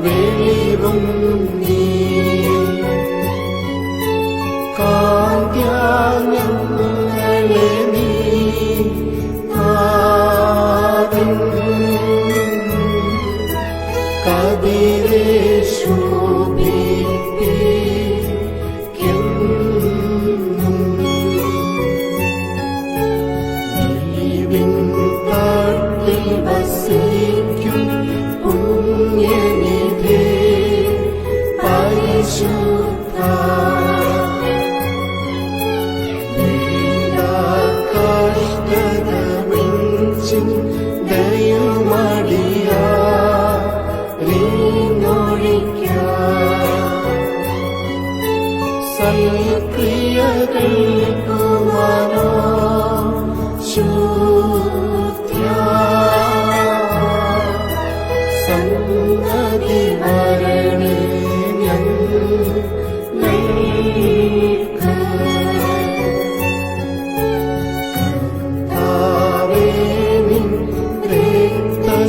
വെളിവും നീ കാന്ത്യങ്ങളെ നീ കതിരെ ശോഭിപ്പിക്കും വെളിവിൻ കാട്ടിൽ വസിക്കും പുണ്യനിധി പരിശുദ്ധ കഷ്ടത വെഞ്ചിൻ സൽക്രിയകൾക്കുമനോ ശുദ്ധ്യ സന്നതി വരണേ കർത്താവേ നിൻ രക്തശരീരങ്ങൾ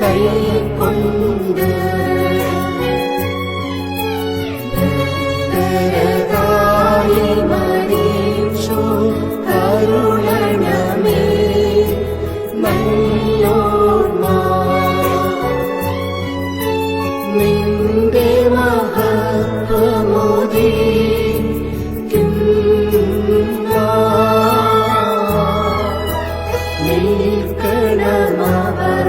കൈക്കൊണ്ട് കരുളണമേ നല്ലോർമ്മ നിന്റെ മഹത്വമുദീക്കുന്ന നിൽക്കണമവർ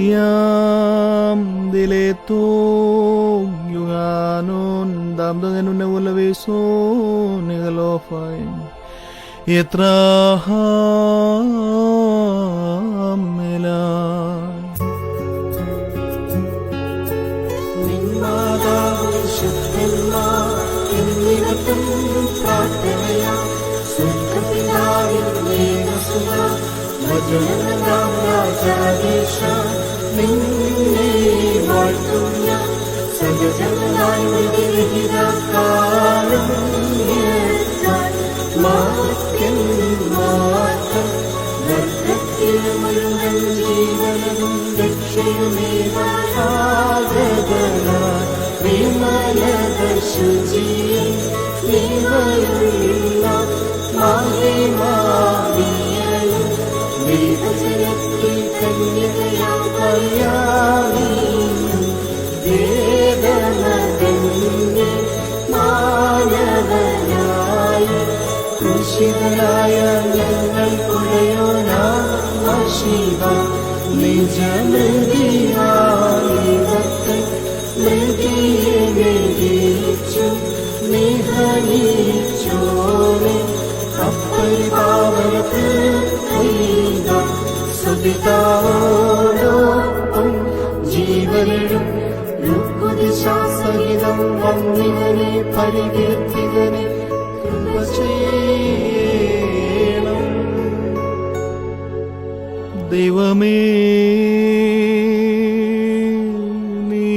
Mariam diletong yung anon damdagan nun na wala beso nigalofay itraham melay നിന്മാതാവ് ശുദ്ധന്മാർ എന്നിവർക്കും പ്രാർത്ഥനയ സ്വർഗ്ഗപിതാവിൻ ദേവസുത വചനമെല്ലാം രാജാധീശ നിന്നെ വാഴ്ത്തുന്ന സജജങ്ങളായി വിധിരഹിതകാലം മാർക്കും വർദ്ധത്തിൽ മുഴുവൻ ജീവനവും രക്ഷയുമേവാഗതനായി വിമലത ശുചിയെ നിവയുള്ള മഹിമാവിയയും ദൈവജനത്തിൽ കന്യകയാം കല്യാണിയും വേദനകന്യെ മാനവനായി കൃഷികളായ ഞങ്ങൾക്കുടയോനാം ശിവ നിജമൃതിയായിവത്തെ മൃതിയെ നിരീച്ചു നിഹനിച്ചോനെ അപ്പരിപാവനത്തിൽ സുപിതാവോടൊപ്പം ജീവനും യുക്തിശാസഹിതം വന്നിവനെ പരികീർത്തിതനെ കൃപ ചെയ്യണം. ദൈവമേ നീ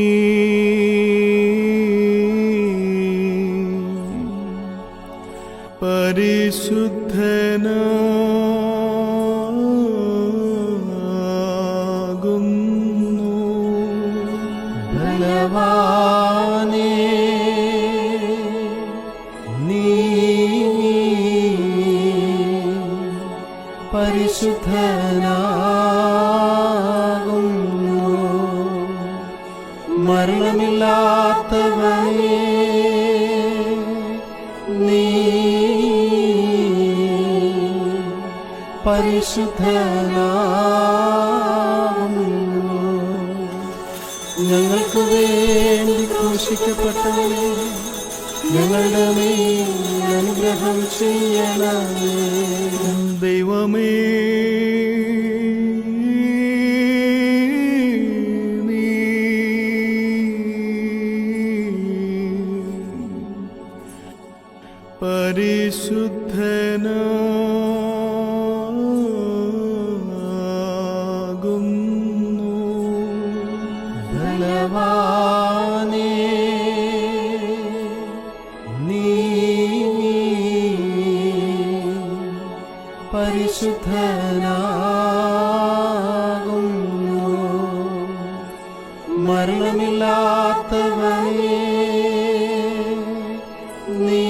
പരിശുദ്ധനാകുന്നു. ബലവാനേ നീ പരിശുദ്ധനാകുന്നു. മരണമില്ലാത്തവനേ നീ പരിശുദ്ധനാകുന്നു. ഞങ്ങൾക്ക് വേണ്ടി ക്രൂശിക്കപ്പെട്ടവനേ ഞങ്ങളുടെ മേൽ അനുഗ്രഹം ചെയ്യണമേ. ദൈവമേ നീ പരിശുദ്ധനാകുന്നു. പരിശുദ്ധനാകുന്നു. മരണമില്ലാത്തവനേ, നീ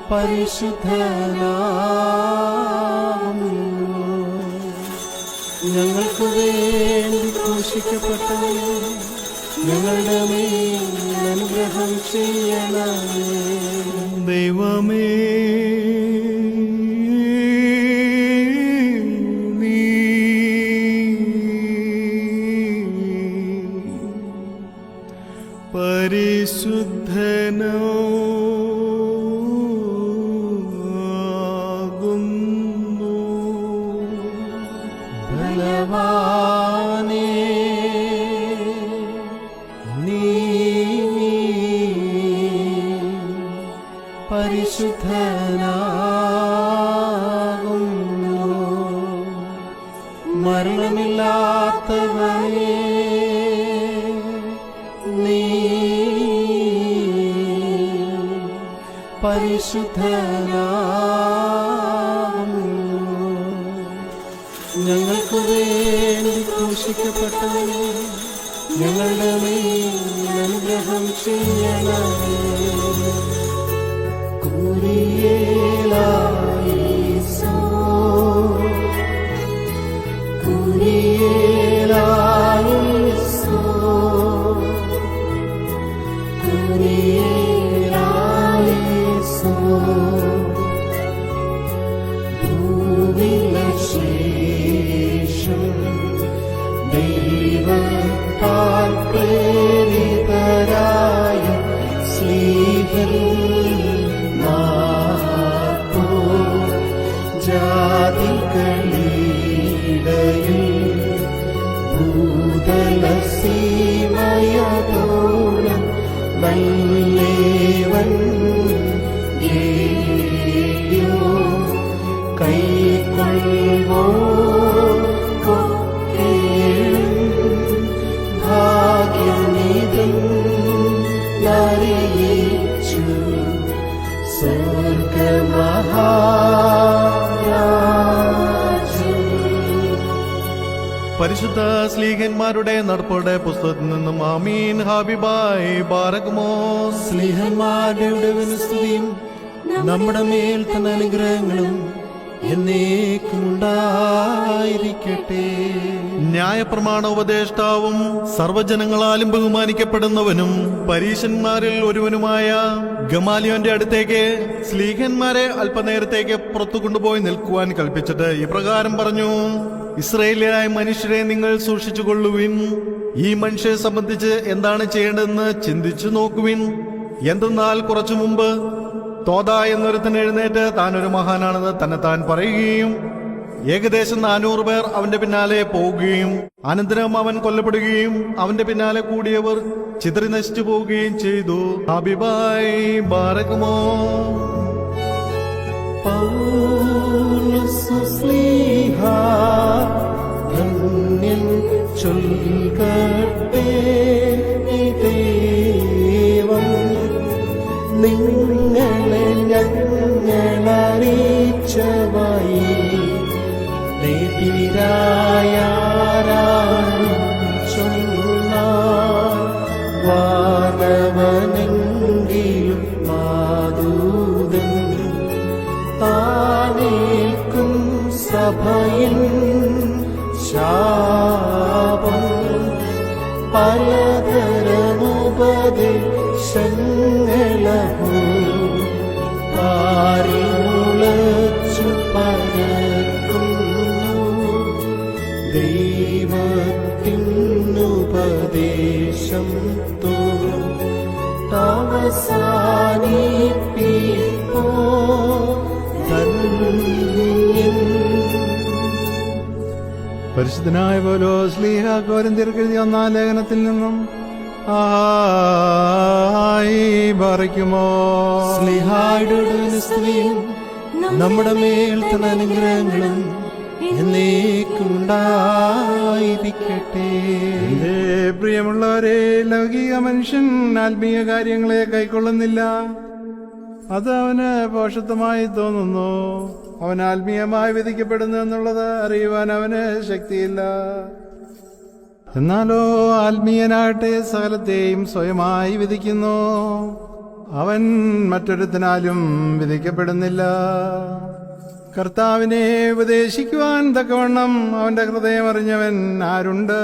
പരിശുദ്ധനാകുന്നു. ഞങ്ങൾക്ക് വേണ്ടി ക്രൂശിക്കപ്പെട്ടവനേ, ഞങ്ങളുടെ മേൽ അനുഗ്രഹം ചെയ്യണമേ. ദൈവമേ, നീ പരിശുദ്ധനാകുന്നു. ബലവാനേ, നീ പരിശുദ്ധനാകുന്നു. മരണമില്ലാത്തവനേ, നീ പരിശുദ്ധനാകുന്നു. ഞങ്ങൾക്ക് വേണ്ടി ക്രൂശിക്കപ്പെട്ടവനേ, ഞങ്ങളുടെ മേൽ അനുഗ്രഹം ചെയ്യണമേ. കുരിയേലായേശോ, കുരിയേലായേശോ, കുരിയേലായേശോ. ഭൂവിലശേഷം ദൈവത്താൽ പ്രേരിതരായ സ്ലീഹന്മാർക്കോ ജാതികളിടയിൽ ഭൂതലസീമയതോളം നല്ലേവൻ ഏയോ കൈക്കൊള്ളുവോ ഭാഗ്യനിധം അറിയിച്ചു സ്വർഗമഹാരാജ്യം. പരിശുദ്ധ സ്ലീഹന്മാരുടെ നടപ്പുടെ പുസ്തകത്തിൽ നിന്നും ആമീൻ. ഹാബിബായ് ബാരകുമോ. സ്ലീഹന്മാരുടെ സ്തുതിയും നമ്മുടെ മേൽ തന്നെ അനുഗ്രഹങ്ങളും എന്നേക്കും ഉണ്ടായിരിക്കട്ടെ. ന്യായപ്രമാണ ഉപദേഷ്ടാവും സർവ്വജനങ്ങളാലും ബഹുമാനിക്കപ്പെടുന്നവനും പരീശന്മാരിൽ ഒരുവനുമായ ഗമാലിയോന്റെ അടുത്തേക്ക് സ്ലീഹന്മാരെ അല്പനേരത്തേക്ക് പുറത്തു കൊണ്ടുപോയി നിൽക്കുവാൻ കൽപ്പിച്ചിട്ട് ഇപ്രകാരം പറഞ്ഞു: ഇസ്രായേലിയരായ മനുഷ്യരെ നിങ്ങൾ സൂക്ഷിച്ചുകൊള്ളുവിൻ. ഈ മനുഷ്യരെ സംബന്ധിച്ച് എന്താണ് ചെയ്യേണ്ടതെന്ന് ചിന്തിച്ചു നോക്കുവിൻ. എന്തെന്നാൽ കുറച്ചു മുമ്പ് തോദ എന്നൊരുത്തൻ എഴുന്നേറ്റ് താൻ ഒരു മഹാനാണെന്ന് തന്നെത്താൻ പറയുകയും ഏകദേശം 400 പേർ അവന്റെ പിന്നാലെ പോവുകയും അനന്തരം അവൻ കൊല്ലപ്പെടുകയും അവന്റെ പിന്നാലെ കൂടിയവർ ചിതറി നശിച്ചു പോവുകയും ചെയ്തു. ഹബീബായ് ബാരകുമോ. പൗലോസ് ശ്ലീഹ ധന്യൻ ചൊൽകട്ടെ ഈ ദൈവം നിങ്ങളെ ഞങ്ങളറിയിച്ചവയി നെതിരായാരാണ് ചൊന്നാൻ വാനവനെങ്കിലും മാതൂതൻ താനേൽക്കും സഭയിൽ ശാപം പലതരമുപദേശങ്ങളഹോ പാരിമുളച്ചു പരക്കുന്നു ദൈവത്തിനുപദേശം അവസാനിപ്പിപ്പോ ധന്യൻ. പരിശുദ്ധനായ പൗലോസ് ശ്ലീഹ കൊരിന്ത്യർക്ക് എഴുതിയ 1-ാം ലേഖനത്തിൽ നിന്നും ആയി ബാരകുമോ. ശ്ലീഹായുടെ സ്തുതിയും നമ്മുടെ മേൽ തന്നെ അനുഗ്രഹങ്ങളും എന്നേക്കും ഉണ്ടായിരിക്കട്ടെ. എന്റെ പ്രിയമുള്ളവരെ, ലൗകിക മനുഷ്യൻ ആത്മീയ കാര്യങ്ങളെ കൈക്കൊള്ളുന്നില്ല. അത് അവന് പോഷത്വമായി തോന്നുന്നു. അവൻ ആത്മീയമായി വിധിക്കപ്പെടുന്നു എന്നുള്ളത് അറിയുവാൻ അവന് ശക്തിയില്ല. എന്നാലോ ആത്മീയനാകട്ടെ സകലത്തെയും സ്വയമായി വിധിക്കുന്നു. അവൻ മറ്റൊരുത്തനാലും വിധിക്കപ്പെടുന്നില്ല. കർത്താവിനെ ഉപദേശിക്കുവാൻ തക്കവണ്ണം അവന്റെ ഹൃദയം അറിഞ്ഞവൻ ആരുണ്ട്?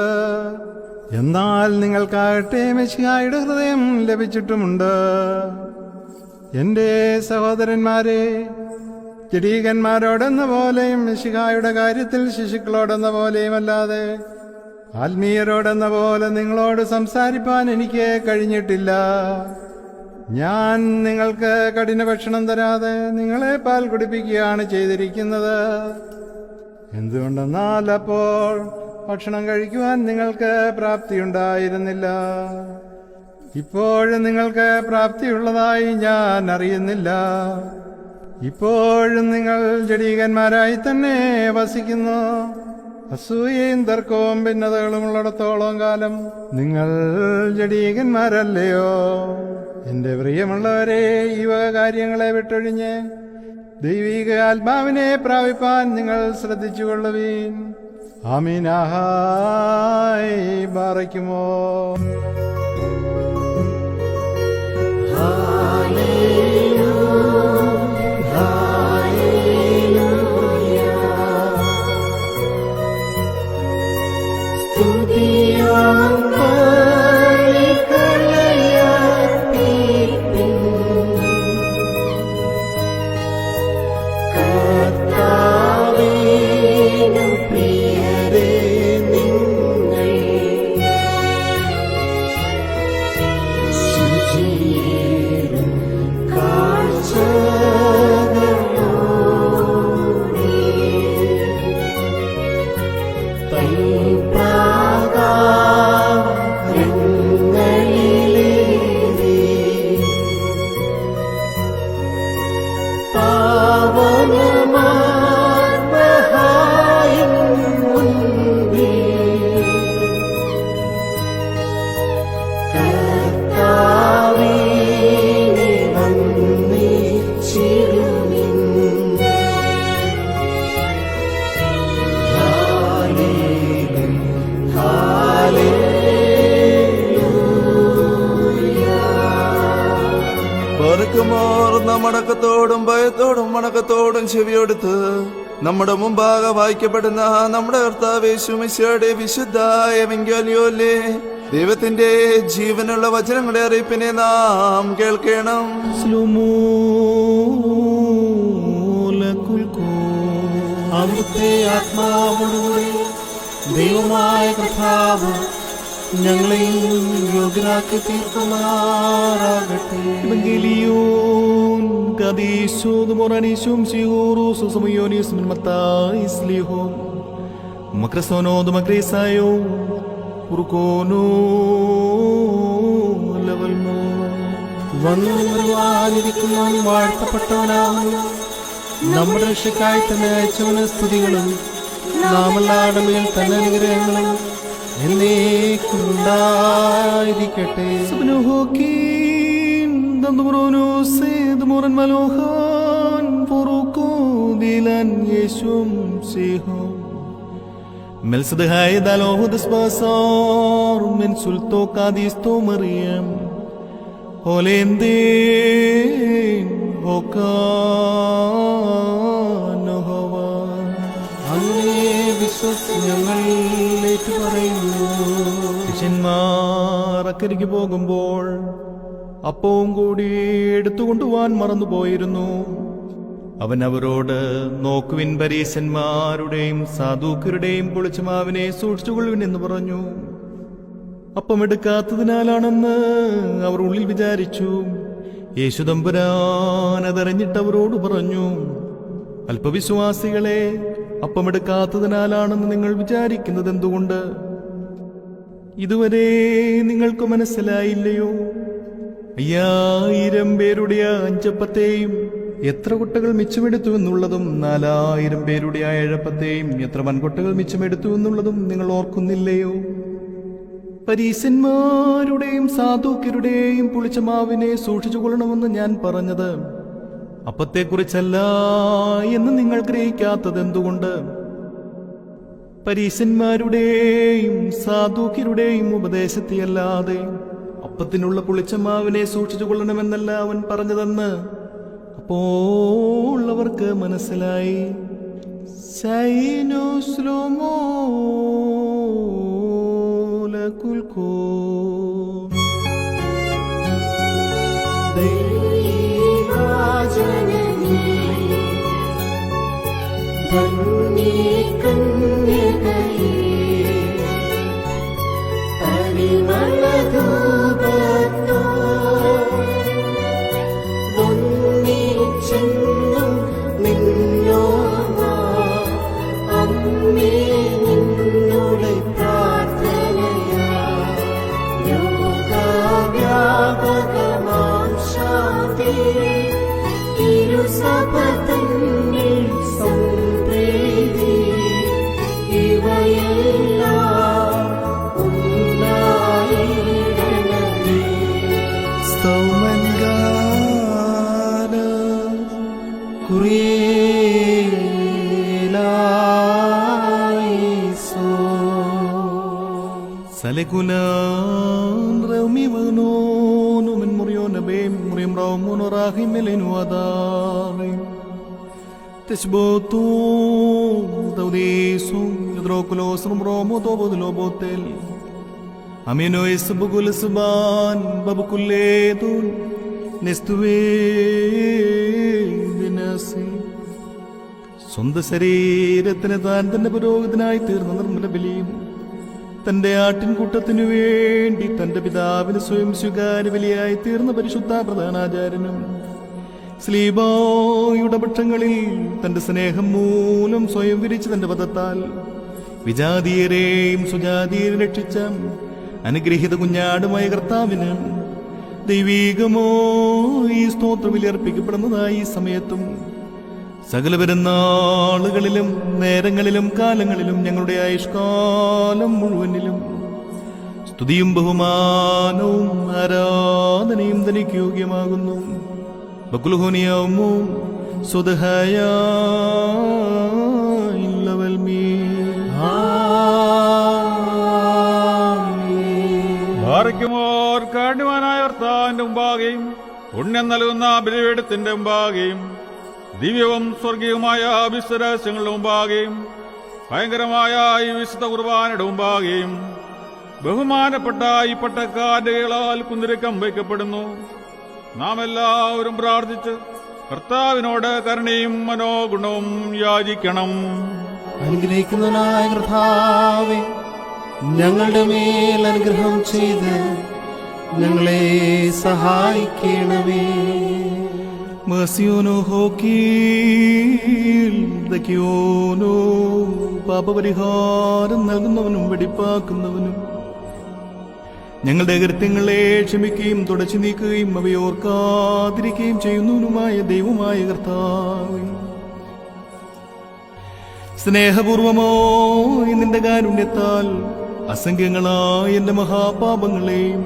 എന്നാൽ നിങ്ങൾക്കാകട്ടെ മെശിഹായുടെ ഹൃദയം ലഭിച്ചിട്ടുമുണ്ട്. എന്റെ സഹോദരന്മാരെ, ജഡീകന്മാരോടെന്ന പോലെയും മെശിഹായുടെ കാര്യത്തിൽ ശിശുക്കളോടെന്ന പോലെയും അല്ലാതെ ആത്മീയരോടെന്ന പോലെ നിങ്ങളോട് സംസാരിപ്പാൻ എനിക്ക് കഴിഞ്ഞിട്ടില്ല. ഞാൻ നിങ്ങൾക്ക് കഠിന ഭക്ഷണം തരാതെ നിങ്ങളെ പാൽ കുടിപ്പിക്കുകയാണ് ചെയ്തിരിക്കുന്നത്. എന്തുകൊണ്ടെന്നാൽ അപ്പോൾ ഭക്ഷണം കഴിക്കുവാൻ നിങ്ങൾക്ക് പ്രാപ്തിയുണ്ടായിരുന്നില്ല. ഇപ്പോഴും നിങ്ങൾക്ക് പ്രാപ്തിയുള്ളതായി ഞാൻ അറിയുന്നില്ല. ഇപ്പോഴും നിങ്ങൾ ജഡീകന്മാരായി തന്നെ വസിക്കുന്നു. അസൂയയും തർക്കവും ഭിന്നതകളും ഉള്ളിടത്തോളം കാലം നിങ്ങൾ ജഡീകന്മാരല്ലയോ? എന്റെ പ്രിയമുള്ളവരെ, ഈ വക കാര്യങ്ങളെ വിട്ടൊഴിഞ്ഞ് ദൈവിക ആത്മാവിനെ പ്രാപിപ്പാൻ നിങ്ങൾ ശ്രദ്ധിച്ചുകൊള്ളുവീൻ. ആമീനാഹായ് ബാറയ്ക്കുമോ. മടക്കത്തോടും ഭയത്തോടും മടക്കത്തോടും ചെവിയെടുത്ത് നമ്മുടെ മുമ്പാകെ വായിക്കപ്പെടുന്ന നമ്മുടെ കർത്താവ് യേശുമിശിഹായുടെ വിശുദ്ധ എവങ്കേലിയോനിലെ ദൈവത്തിന്റെ ജീവനുള്ള വചനങ്ങളുടെ അറിയിപ്പിനെ നാം കേൾക്കണം. അവിടുത്തെ ആത്മാവോടുകൂടി ദൈവമായ കർത്താവ് ഞങ്ങളെയും യോഗ്യരാക്കി തീർക്കുമാറാകട്ടെ. വന്നു വരുവാനിരിക്കുന്നവൻ വാഴ്ത്തപ്പെട്ടവനാകുന്നു. നമ്മുടെ രക്ഷയ്ക്കായി തന്നെ അയച്ചവന് സ്തുതികളും നാമെല്ലാവരുടെ മേൽ തന്നെ അനുഗ്രഹങ്ങളും എന്നേക്കുണ്ടായിരിക്കട്ടെ. ഞങ്ങൾ ഏറ്റുപറയുന്നു. ശിഷ്യന്മാർ അക്കരയ്ക്ക് പോകുമ്പോൾ അപ്പവും കൂടി എടുത്തുകൊണ്ടുപോവാൻ മറന്നുപോയിരുന്നു. അവൻ അവരോട്, നോക്കുവിൻ, പരീശന്മാരുടെയും സാധൂക്കരുടെയും പുളിച്ചമാവിനെ സൂക്ഷിച്ചുകൊള്ളുവിൻ എന്ന് പറഞ്ഞു. അപ്പം എടുക്കാത്തതിനാലാണെന്ന് അവർ ഉള്ളിൽ വിചാരിച്ചു. യേശു തമ്പുരാൻ അതറിഞ്ഞിട്ട് അവരോട് പറഞ്ഞു, അല്പവിശ്വാസികളെ, അപ്പമെടുക്കാത്തതിനാലാണെന്ന് നിങ്ങൾ വിചാരിക്കുന്നത് എന്തുകൊണ്ട്? ഇതുവരെ നിങ്ങൾക്ക് മനസ്സിലായില്ലയോ? 5000 പേരുടെ 5 അപ്പത്തെയും എത്ര കൊട്ടകൾ മിച്ചമെടുത്തു എന്നുള്ളതും 4000 പേരുടെ 7 അപ്പത്തെയും എത്ര വൻകൊട്ടകൾ മിച്ചമെടുത്തു എന്നുള്ളതും നിങ്ങൾ ഓർക്കുന്നില്ലയോ? പരീശന്മാരുടെയും സാധൂക്യരുടെയും പുളിച്ച മാവിനെ സൂക്ഷിച്ചുകൊള്ളണമെന്ന് ഞാൻ പറഞ്ഞത് അപ്പത്തെക്കുറിച്ചല്ല എന്ന് നിങ്ങൾ ഗ്രഹിക്കാത്തതെന്തുകൊണ്ട്? പരീശന്മാരുടെയും സാധൂക്യരുടെയും ഉപദേശത്തെയല്ലാതെ അപ്പത്തിനുള്ള പുളിച്ച മാവിനെ സൂക്ഷിച്ചു കൊള്ളണമെന്നല്ല അവൻ പറഞ്ഞതെന്ന് അപ്പോൾ അവർക്ക് മനസ്സിലായി. സ്വന്തം ശരീരത്തിന് താൻ തന്റെ പുരോഹിതനായി തീർന്ന നിർമ്മല ബലിയും തന്റെ ആട്ടിൻകൂട്ടത്തിനു വേണ്ടി തന്റെ പിതാവിന് സ്വയം സ്വീകാര്യ ബലിയായി തീർന്ന പരിശുദ്ധ പ്രധാനാചാര്യനും സ്ലീബായുടെ പക്ഷങ്ങളിൽ തന്റെ സ്നേഹം മൂലം സ്വയം വിരിച്ച് തന്റെ പദത്താൽ വിജാതീയരെയും സുജാതീയരെ രക്ഷിച്ച അനുഗ്രഹീത കുഞ്ഞാടുമായ കർത്താവിന് ദൈവീകമോ ഈ സ്തോത്ര ബലി അർപ്പിക്കപ്പെടുന്നതായി ഈ സമയത്തും സകല പെരുന്നാളുകളിലും നേരങ്ങളിലും കാലങ്ങളിലും ഞങ്ങളുടെ ആയുഷ്കാലം മുഴുവനിലും സ്തുതിയും ബഹുമാനവും ആരാധനയും തനിക്ക് യോഗ്യമാകുന്നു. ബക്കുൽഹോനിയാവുമോ സ്വതഹായ ഭാരയ്ക്കുമോർ കാണ്യവാനായ കർത്താവിന്റെ മുമ്പാകെയും പുണ്യം നൽകുന്ന ബലിപീഠത്തിന്റെ മുമ്പാകെയും ദിവ്യവും സ്വർഗീയവുമായ വിശ്വരഹസ്യങ്ങളുടെ മുമ്പാകെയും ഭയങ്കരമായ ഈ വിശുദ്ധ കുർബാനയുടെ മുമ്പാകെയും ബഹുമാനപ്പെട്ട ഈ പട്ടക്കാരുടെ കൈകളാൽ കുന്തിരിക്കം വയ്ക്കപ്പെടുന്നു. നാം എല്ലാവരും പ്രാർത്ഥിച്ച് കർത്താവിനോട് കരുണയും മനോഗുണവും യാചിക്കണം. അനുഗ്രഹിക്കുന്നവനായ കർത്താവേ, ഞങ്ങളുടെ മേൽ അനുഗ്രഹം ചെയ്ത് ഞങ്ങളെ സഹായിക്കണമേ. പാപപരിഹാരം നൽകുന്നവനും വെടിപ്പാക്കുന്നവനും ഞങ്ങളുടെ കൃത്യങ്ങളെ ക്ഷമിക്കുകയും തുടച്ചു നീക്കുകയും അവയോർക്കാതിരിക്കുകയും ചെയ്യുന്നവനുമായ ദൈവമായ കർത്താവേ, സ്നേഹപൂർവമോ നിന്റെ കാരുണ്യത്താൽ അസംഖ്യങ്ങളായ എന്റെ മഹാപാപങ്ങളെയും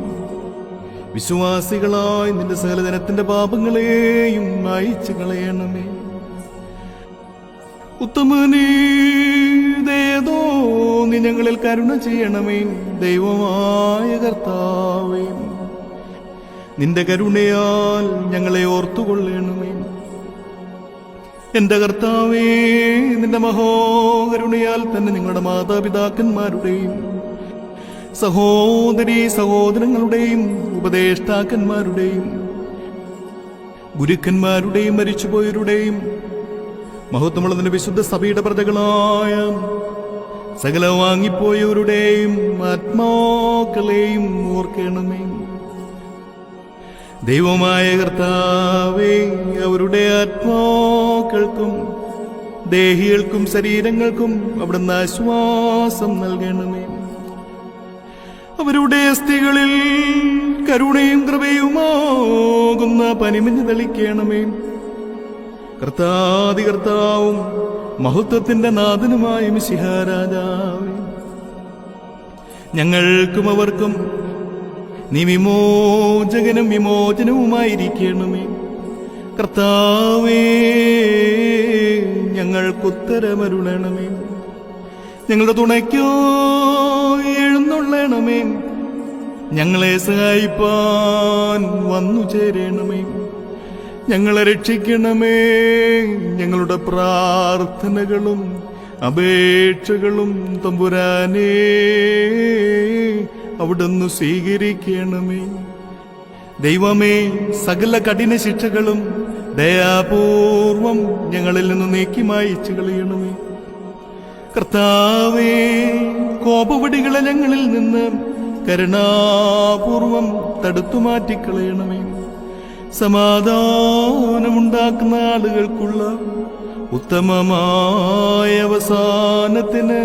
വിശ്വാസികളായി നിന്റെ സകലജനത്തിന്റെ പാപങ്ങളെയും മായിച്ചു കളയണമേ. ഉത്തമനീതേതോ നീ ഞങ്ങളിൽ കരുണ ചെയ്യണമേ. ദൈവമായ കർത്താവേ, നിന്റെ കരുണയാൽ ഞങ്ങളെ ഓർത്തുകൊള്ളണമേ. എന്റെ കർത്താവേ, നിന്റെ മഹോകരുണയാൽ തന്നെ നിങ്ങളുടെ മാതാപിതാക്കന്മാരുടെയും സഹോദരീ സഹോദരങ്ങളുടെയും ഉപദേഷ്ടാക്കന്മാരുടെയും ഗുരുക്കന്മാരുടെയും മരിച്ചുപോയവരുടെയും മഹത്വമുള്ളതിന്റെ വിശുദ്ധ സഭയുടെ പ്രജകളായ സകല വാങ്ങിപ്പോയവരുടെയും ആത്മാക്കളെയും ഓർക്കണമേ. ദൈവമായ കർത്താവേ, അവരുടെ ആത്മാക്കൾക്കും ദേഹികൾക്കും ശരീരങ്ങൾക്കും അവിടുന്ന് ആശ്വാസം നൽകണമേ. അവരുടെ അസ്ഥികളിൽ കരുണയും കൃപയുമാകുന്ന പനിമഞ്ഞ് തെളിക്കണമേ. കർത്താവും മഹത്വത്തിന്റെ നാഥനുമായ മിശിഹാ രാജാവേ, ഞങ്ങൾക്കും അവർക്കും നീ വിമോചകനും വിമോചനവുമായിരിക്കണമേ. കർത്താവേ, ഞങ്ങൾക്കുത്തരമരുളണമേ. ഞങ്ങളുടെ തുണയ്ക്കോ എഴുന്നള്ളണമേ. ഞങ്ങളെ സഹായിപ്പാൻ വന്നു ചേരണമേ. ഞങ്ങളെ രക്ഷിക്കണമേ. ഞങ്ങളുടെ പ്രാർത്ഥനകളും അപേക്ഷകളും തമ്പുരാനേ അവിടുന്ന് സ്വീകരിക്കണമേ. ദൈവമേ, സകല കഠിന ശിക്ഷകളും ദയാപൂർവം ഞങ്ങളിൽ നിന്ന് നീക്കി മായിച്ചു കളയണമേ. കർത്താവേ, കോപവടികളെ ഞങ്ങളിൽ നിന്ന് കരുണാപൂർവം തടുത്തു മാറ്റിക്കളയണമേ. സമാധാനമുണ്ടാക്കുന്ന ആളുകൾക്കുള്ള ഉത്തമമായ അവസാനത്തിന്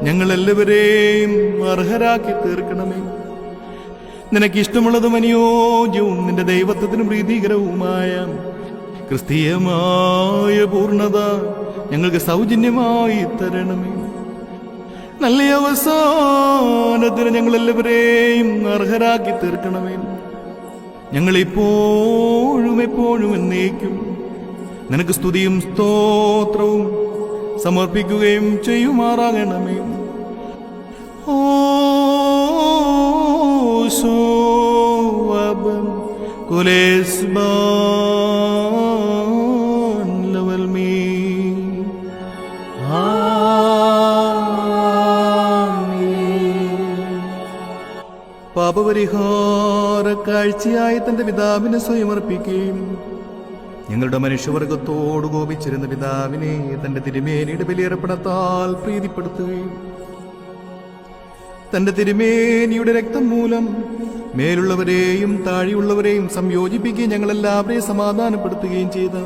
ഞങ്ങളെല്ലാവരെയും അർഹരാക്കി തീർക്കണമേ. നിനക്കിഷ്ടമുള്ളതും അനുയോജ്യവും നിന്റെ ദൈവത്വത്തിന് പ്രീതികരവുമായ ക്രിസ്തീയമായ പൂർണ്ണത ഞങ്ങൾക്ക് സൗജന്യമായി തരണമേ. നല്ല അവസാനത്തിന് ഞങ്ങളെല്ലാവരെയും അർഹരാക്കി തീർക്കണമേ. ഞങ്ങളിപ്പോഴും എപ്പോഴും എന്നേക്കും നിനക്ക് സ്തുതിയും സ്തോത്രവും സമർപ്പിക്കുകയും ചെയ്യുമാറാകണമേ. പാപപരിഹാര കാഴ്ചയായി തന്റെ പിതാവിനെ സ്വയം അർപ്പിക്കുകയും ഞങ്ങളുടെ മനുഷ്യവർഗത്തോട് കോപിച്ചിരുന്ന പിതാവിനെ തന്റെ തിരുമേനിയുടെ ബലിയർപ്പണത്താൽ പ്രീതിപ്പെടുത്തുകയും തന്റെ തിരുമേനിയുടെ രക്തം മൂലം മേലുള്ളവരെയും താഴെയുള്ളവരെയും സംയോജിപ്പിക്കുകയും ഞങ്ങളെല്ലാവരെയും സമാധാനപ്പെടുത്തുകയും ചെയ്ത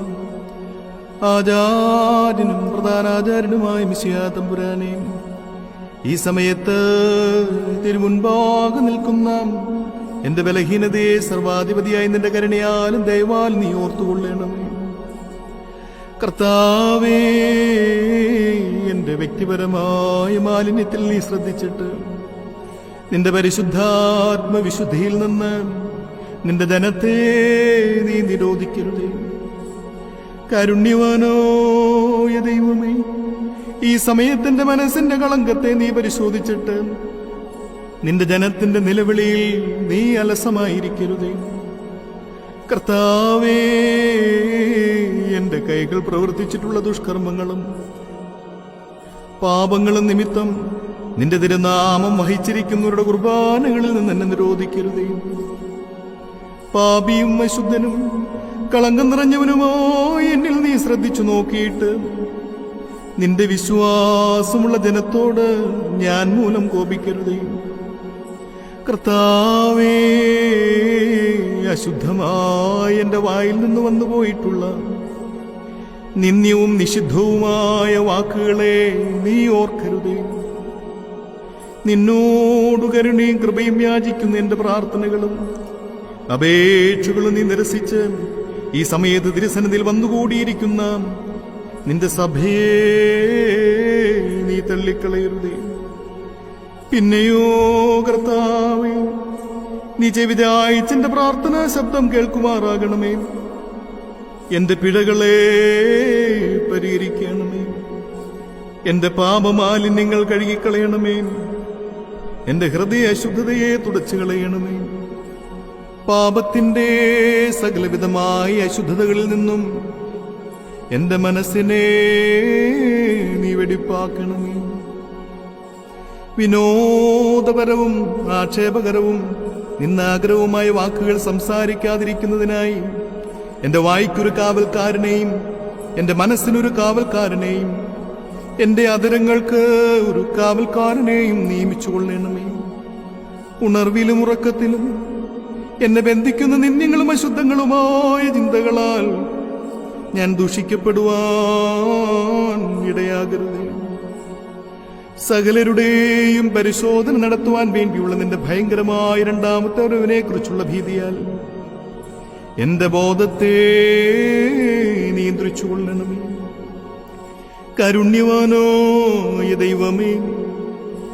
ആചാര്യനും പ്രധാനാചാര്യനുമായ മിശിഹാ തമ്പുരാനെ, ഈ സമയത്ത് തിരുമുൻപാകെ നിൽക്കുന്ന എന്റെ ബലഹീനതയെ സർവാധിപതിയായി നിന്റെ കരുണയാലും ദയവാൽ നീ ഓർത്തുകൊള്ളണമേ. കർത്താവേ, എന്റെ വ്യക്തിപരമായ മാലിന്യത്തിൽ നീ ശ്രദ്ധിച്ചിട്ട് നിന്റെ പരിശുദ്ധാത്മവിശുദ്ധിയിൽ നിന്ന് നിന്റെ ജനത്തെ നീ നിരോധിക്കരുതേ. കാരുണ്യവാനായ ദൈവമേ, ഈ സമയത്തിന്റെ മനസ്സിന്റെ കളങ്കത്തെ നീ പരിശോധിച്ചിട്ട് നിന്റെ ജനത്തിന്റെ നിലവിളിയിൽ നീ അലസമായിരിക്കരുതേ. കർത്താവേ, എന്റെ കൈകൾ പ്രവർത്തിച്ചിട്ടുള്ള ദുഷ്കർമ്മങ്ങളും പാപങ്ങളും നിമിത്തം നിന്റെ തിരുനാമം വഹിച്ചിരിക്കുന്നവരുടെ കുർബാനകളിൽ നിന്ന് എന്നെ നിരോധിക്കരുതേ. പാപിയും അശുദ്ധനും കളങ്കം നിറഞ്ഞവനുമായി എന്നിൽ നീ ശ്രദ്ധിച്ചു നോക്കിയിട്ട് നിന്റെ വിശ്വാസമുള്ള ജനത്തോട് ഞാൻ മൂലം കോപിക്കരുതേ. കർത്താവേ, അശുദ്ധമായ എന്റെ വായിൽ നിന്ന് വന്നുപോയിട്ടുള്ള നിന്ദ്യവും നിഷിദ്ധവുമായ വാക്കുകളെ നീ ഓർക്കരുതേ. നിന്നോട് കരുണയും കൃപയും യാചിക്കുന്ന എന്റെ പ്രാർത്ഥനകളും അപേക്ഷകളും നീ നിരസിച്ച് ഈ സമയത്ത് തിരുസന്നിധിയിൽ വന്നുകൂടിയിരിക്കുന്ന നിന്റെ സഭയെ നീ തള്ളിക്കളയരുതേ. പിന്നെയോ കർത്താവേ, നീ ചെവിചായിച്ചെന്റെ പ്രാർത്ഥനാ ശബ്ദം കേൾക്കുമാറാകണമേ. എന്റെ പിഴകളെ പരിഹരിക്കണമേ. എന്റെ പാപമാലിന്യങ്ങൾ കഴുകിക്കളയണമേ. എന്റെ ഹൃദയ അശുദ്ധതയെ തുടച്ചു കളയണമേ. പാപത്തിന്റെ സകലവിധമായ അശുദ്ധതകളിൽ നിന്നും എന്റെ മനസ്സിനെ നീ വെടിപ്പാക്കണമേ. വിനോദപരവും ആക്ഷേപകരവും നിന്നാഗ്രഹവുമായ വാക്കുകൾ സംസാരിക്കാതിരിക്കുന്നതിനായി എന്റെ വായ്ക്കൊരു കാവൽക്കാരനെയും എന്റെ മനസ്സിനൊരു കാവൽക്കാരനെയും എന്റെ അധരങ്ങൾക്ക് ഒരു കാവൽക്കാരനെയും നിയമിച്ചുകൊള്ളണമേ. ഉണർവിലും ഉറക്കത്തിലും എന്നെ ബന്ധിക്കുന്ന നിന്ദ്യങ്ങളും അശുദ്ധങ്ങളുമായ ചിന്തകളാൽ ഞാൻ ദൂഷിക്കപ്പെടുവാൻ ഇടയാകരുതേ. സകലരുടെയും പരിശോധന നടത്തുവാൻ വേണ്ടിയുള്ള നിന്റെ ഭയങ്കരമായ രണ്ടാമത്തെ വരവിനെ കുറിച്ചുള്ള ഭീതിയാൽ എന്റെ ബോധത്തെ നിയന്ത്രിച്ചുകൊള്ളണമേ. കാരുണ്യവാനായ ദൈവമേ,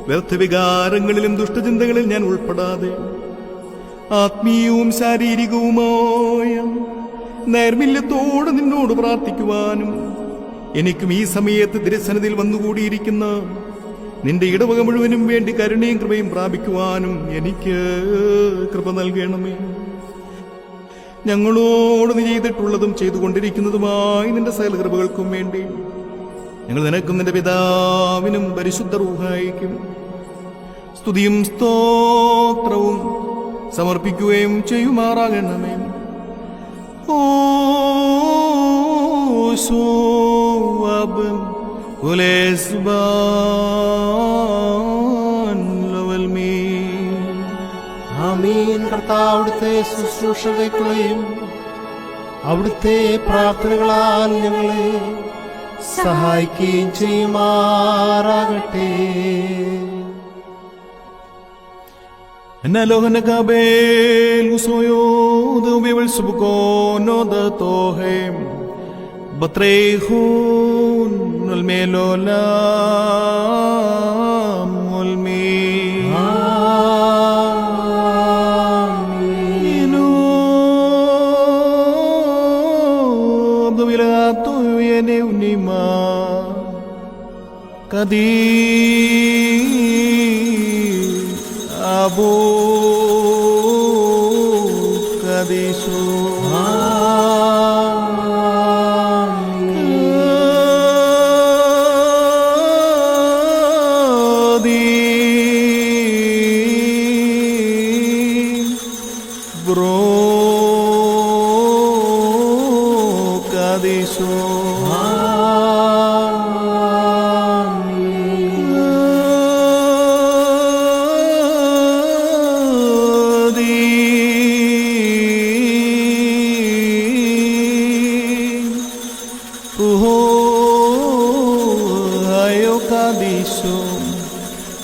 വ്യർത്ഥവികാരങ്ങളിലും ദുഷ്ടചിന്തകളിൽ ഞാൻ ഉൾപ്പെടാതെ ആത്മീയവും ശാരീരികവുമായ നൈർമല്യത്തോടെ നിന്നോട് പ്രാർത്ഥിക്കുവാനും എനിക്കും ഈ സമയത്ത് തിരുസന്നിധിയിൽ വന്നുകൂടിയിരിക്കുന്ന നിന്റെ ഇടവക മുഴുവനും വേണ്ടി കരുണയും കൃപയും പ്രാപിക്കുവാനും എനിക്ക് കൃപ നൽകണമേ. ഞങ്ങളോട് നീ ചെയ്തിട്ടുള്ളതും ചെയ്തുകൊണ്ടിരിക്കുന്നതുമായി നിന്റെ സകല കൃപകൾക്കും വേണ്ടി ഞങ്ങൾ നിനക്കും നിന്റെ പിതാവിനും പരിശുദ്ധ റൂഹായിക്കും സ്തുതിയും സ്തോത്രവും സമർപ്പിക്കുകയും ചെയ്യുമാറാകണമേ. ഓ ആമീൻ. കർത്താവ് അവിടുത്തെ ശുശ്രൂഷകളെയും അവിടുത്തെ പ്രാർത്ഥനകളാൽ ഞങ്ങളെ സഹായിക്കുകയും ചെയ്യുമാറാകട്ടെ. Analog nagabel usoyo dubiwal subukono da tohem batrehun ulmelola ulmi aminu abdubilatu yene unima kadi Abu Kadishu Bro Kadishu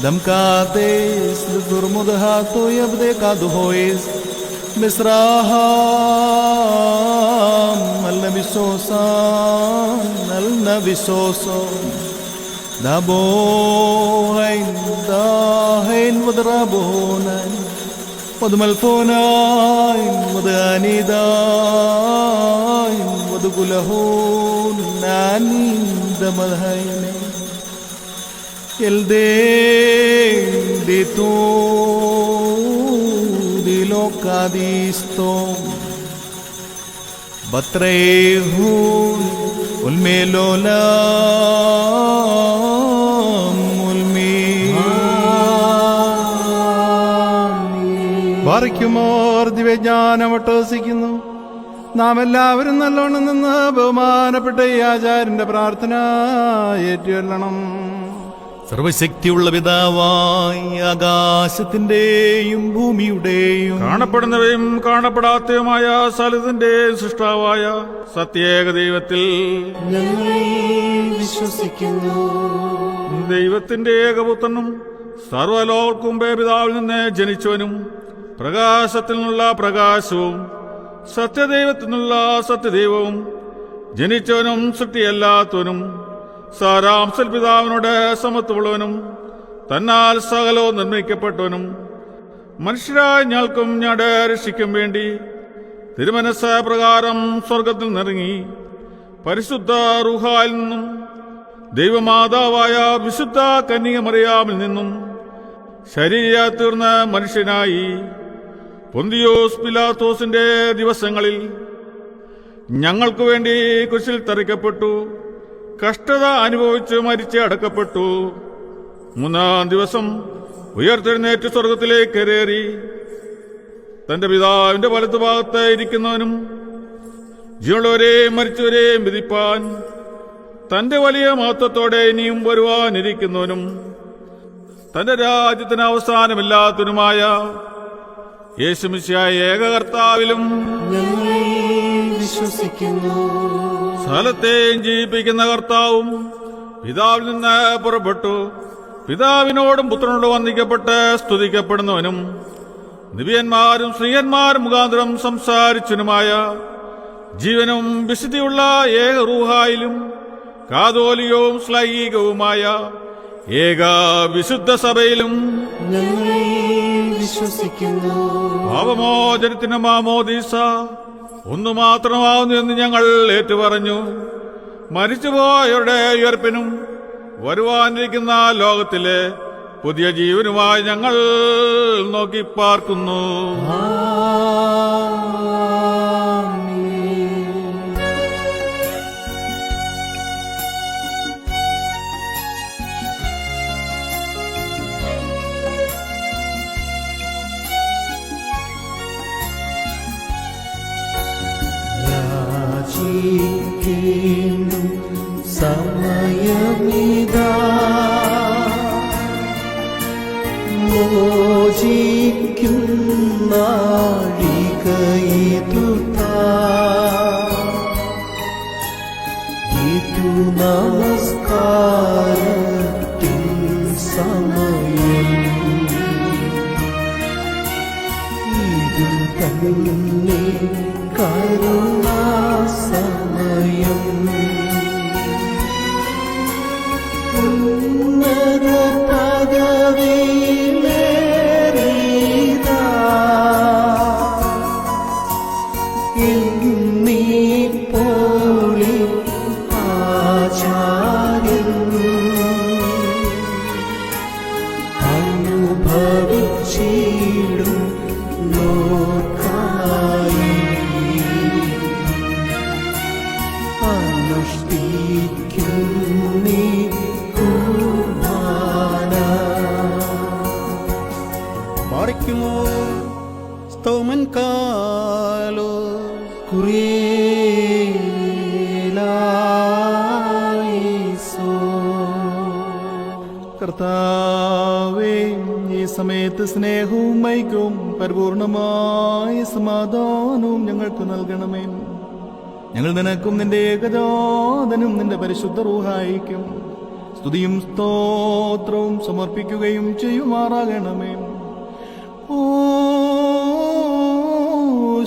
Damkates durmudhato yabde kadhois misraham alnabisoso dabohain dahain wadrabonain wadmalfonain wadanidain wadgulahun nanin damadhain Elde de tu dilocadisto Batrehun ulmelola ulmi ഭാരയ്ക്കുമോർ ദിവ്യജ്ഞാനം ഒട്ടോസിക്കുന്നു. നാം എല്ലാവരും നല്ലോണം നിന്ന് ബഹുമാനപ്പെട്ട ഈ ആചാര്യന്റെ പ്രാർത്ഥന ഏറ്റുകൊള്ളണം. സർവശക്തിയുള്ള പിതാവായി ആകാശത്തിന്റെയും ഭൂമിയുടെയും കാണപ്പെടുന്നവയും കാണപ്പെടാത്തതുമായ സകലത്തിന്റെ സൃഷ്ടാവായ സത്യേക ദൈവത്തിൽ ഞങ്ങൾ വിശ്വസിക്കുന്നു. ദൈവത്തിന്റെ ഏകപുത്രനും സർവ്വലോകർക്കും മുമ്പേ പിതാവിൽ നിന്ന് ജനിച്ചവനും പ്രകാശത്തിൽ നിന്നുള്ള പ്രകാശവും സത്യദൈവത്തിൽ നിന്നുള്ള സത്യദൈവവും ജനിച്ചവനും സൃഷ്ടിയല്ലാത്തവനും സാരാംശൽ പിതാവിനോട് സമത്വമുള്ളവനും തന്നാൽ സകലവും നിർമ്മിക്കപ്പെട്ടവനും മനുഷ്യരായ ഞങ്ങൾക്കും ഞങ്ങളുടെ രക്ഷിക്കും വേണ്ടി തിരുമനസ്സ പ്രകാരം സ്വർഗത്തിൽ നിറങ്ങി പരിശുദ്ധ റൂഹായിൽ നിന്നും ദൈവമാതാവായ വിശുദ്ധ കന്യക മറിയാമിൽ നിന്നും ശരീര തീർന്ന മനുഷ്യനായി പൊന്തിയോസ് പിലാത്തോസിന്റെ ദിവസങ്ങളിൽ ഞങ്ങൾക്കു വേണ്ടി കുരിശിൽ തറയ്ക്കപ്പെട്ടു, കഷ്ടത അനുഭവിച്ച് മരിച്ച് അടക്കപ്പെട്ടു. മൂന്നാം ദിവസം ഉയർത്തെഴുന്നേറ്റ് സ്വർഗത്തിലേക്ക് കയറി തന്റെ പിതാവിന്റെ വലത്തുഭാഗത്ത് ഇരിക്കുന്നവനും ജീവനുള്ളവരെയും മരിച്ചവരെയും വിധിപ്പാൻ തന്റെ വലിയ മഹത്വത്തോടെ ഇനിയും വരുവാനിരിക്കുന്നവനും തന്റെ രാജ്യത്തിന് അവസാനമില്ലാത്തവനുമായ യേശുമിശിഹായ ഏകകർത്താവിലും ഞങ്ങൾ വിശ്വസിക്കുന്നു. സകലത്തെയും ജീവിപ്പിക്കുന്ന കർത്താവും പിതാവിൽ നിന്ന് പുറപ്പെട്ടു പിതാവിനോടും പുത്രനോടും വന്ദിക്കപ്പെട്ട് സ്തുതിക്കപ്പെടുന്നവനും ദിവ്യന്മാരും ശ്രീയന്മാരും മുഖാന്തരം സംസാരിച്ചവനുമായ ജീവനും വിശുദ്ധിയുള്ള ഏക റൂഹായിലും കാതോലികവും ശ്ലൈകികവുമായ ഏക വിശുദ്ധ സഭയിലും ഞങ്ങൾ വിശ്വസിക്കുന്നു. പാപമോചനത്തിന് മാമോദീസ, ഒന്നു മാത്രമാവുന്നു എന്ന് ഞങ്ങൾ ഏറ്റുപറഞ്ഞു. മരിച്ചുപോയവരുടെ ഉയർപ്പിനും വരുവാനിരിക്കുന്ന ലോകത്തിലെ പുതിയ ജീവനുമായി ഞങ്ങൾ നോക്കി പാർക്കുന്നു. യാചിക്കേണ്ടും സമയമിതാ, മോചിക്കും നാഴികയിതുതാ. ഇതു നമസ്കാരത്തിൻ സമയം, ഇതു തന്നെ കരുണാസമയം. ഉന്നത പദവിയിലേറിയതാ എന്നീപ്പോളി ആചാര്യൻ അനുഭവിച്ചിടും ലോകായി അനുഷ്ഠിക്കും നീ കുർബാന. പാറിക്കുമോ സ്തോമൻ കാലോ കർത്താവേ, ഈ സമയത്ത് സ്നേഹവും ഐക്യവും പരിപൂർണമായ സമാധാനവും ഞങ്ങൾക്ക് നൽകണമേ. ഞങ്ങൾ നിനക്കും നിന്റെ ഏകജാതനും നിന്റെ പരിശുദ്ധ റൂഹായിക്കും സ്തുതിയും സ്തോത്രവും സമർപ്പിക്കുകയും ചെയ്യുമാറാകണമേ. ഓ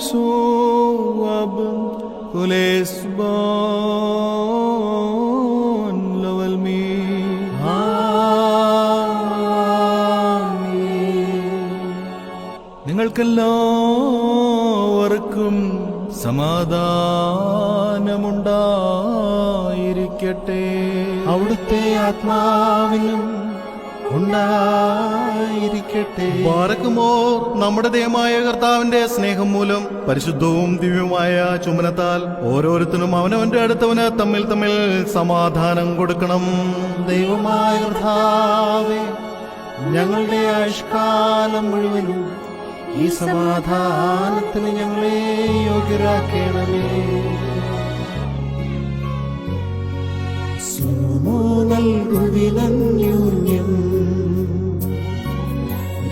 ശോഅബ് കുലേസ്ബോൻ ലവൽമീ. നിങ്ങൾക്കെല്ലാവർക്കും സമാധാനമുണ്ടായിരിക്കട്ടെ. അവിടുത്തെ ആത്മാവിനും ഉണ്ടായിരിക്കട്ടെ. പാറക്കുമോ നമ്മുടെ ദൈവമായ കർത്താവിന്റെ സ്നേഹം മൂലം പരിശുദ്ധവും ദിവ്യവുമായ ചുമനത്താൽ ഓരോരുത്തരും അവനവന്റെ അടുത്തവന് തമ്മിൽ തമ്മിൽ സമാധാനം കൊടുക്കണം. ദൈവമായ കർത്താവേ, ഞങ്ങളുടെ ആയുഷ്കാലം മുഴുവനും ഈ സമാധാനത്തിന് ഞങ്ങളെ യോഗ്യരാക്കണമേ. സുമോ നൽകുവിലന്യൂന്യം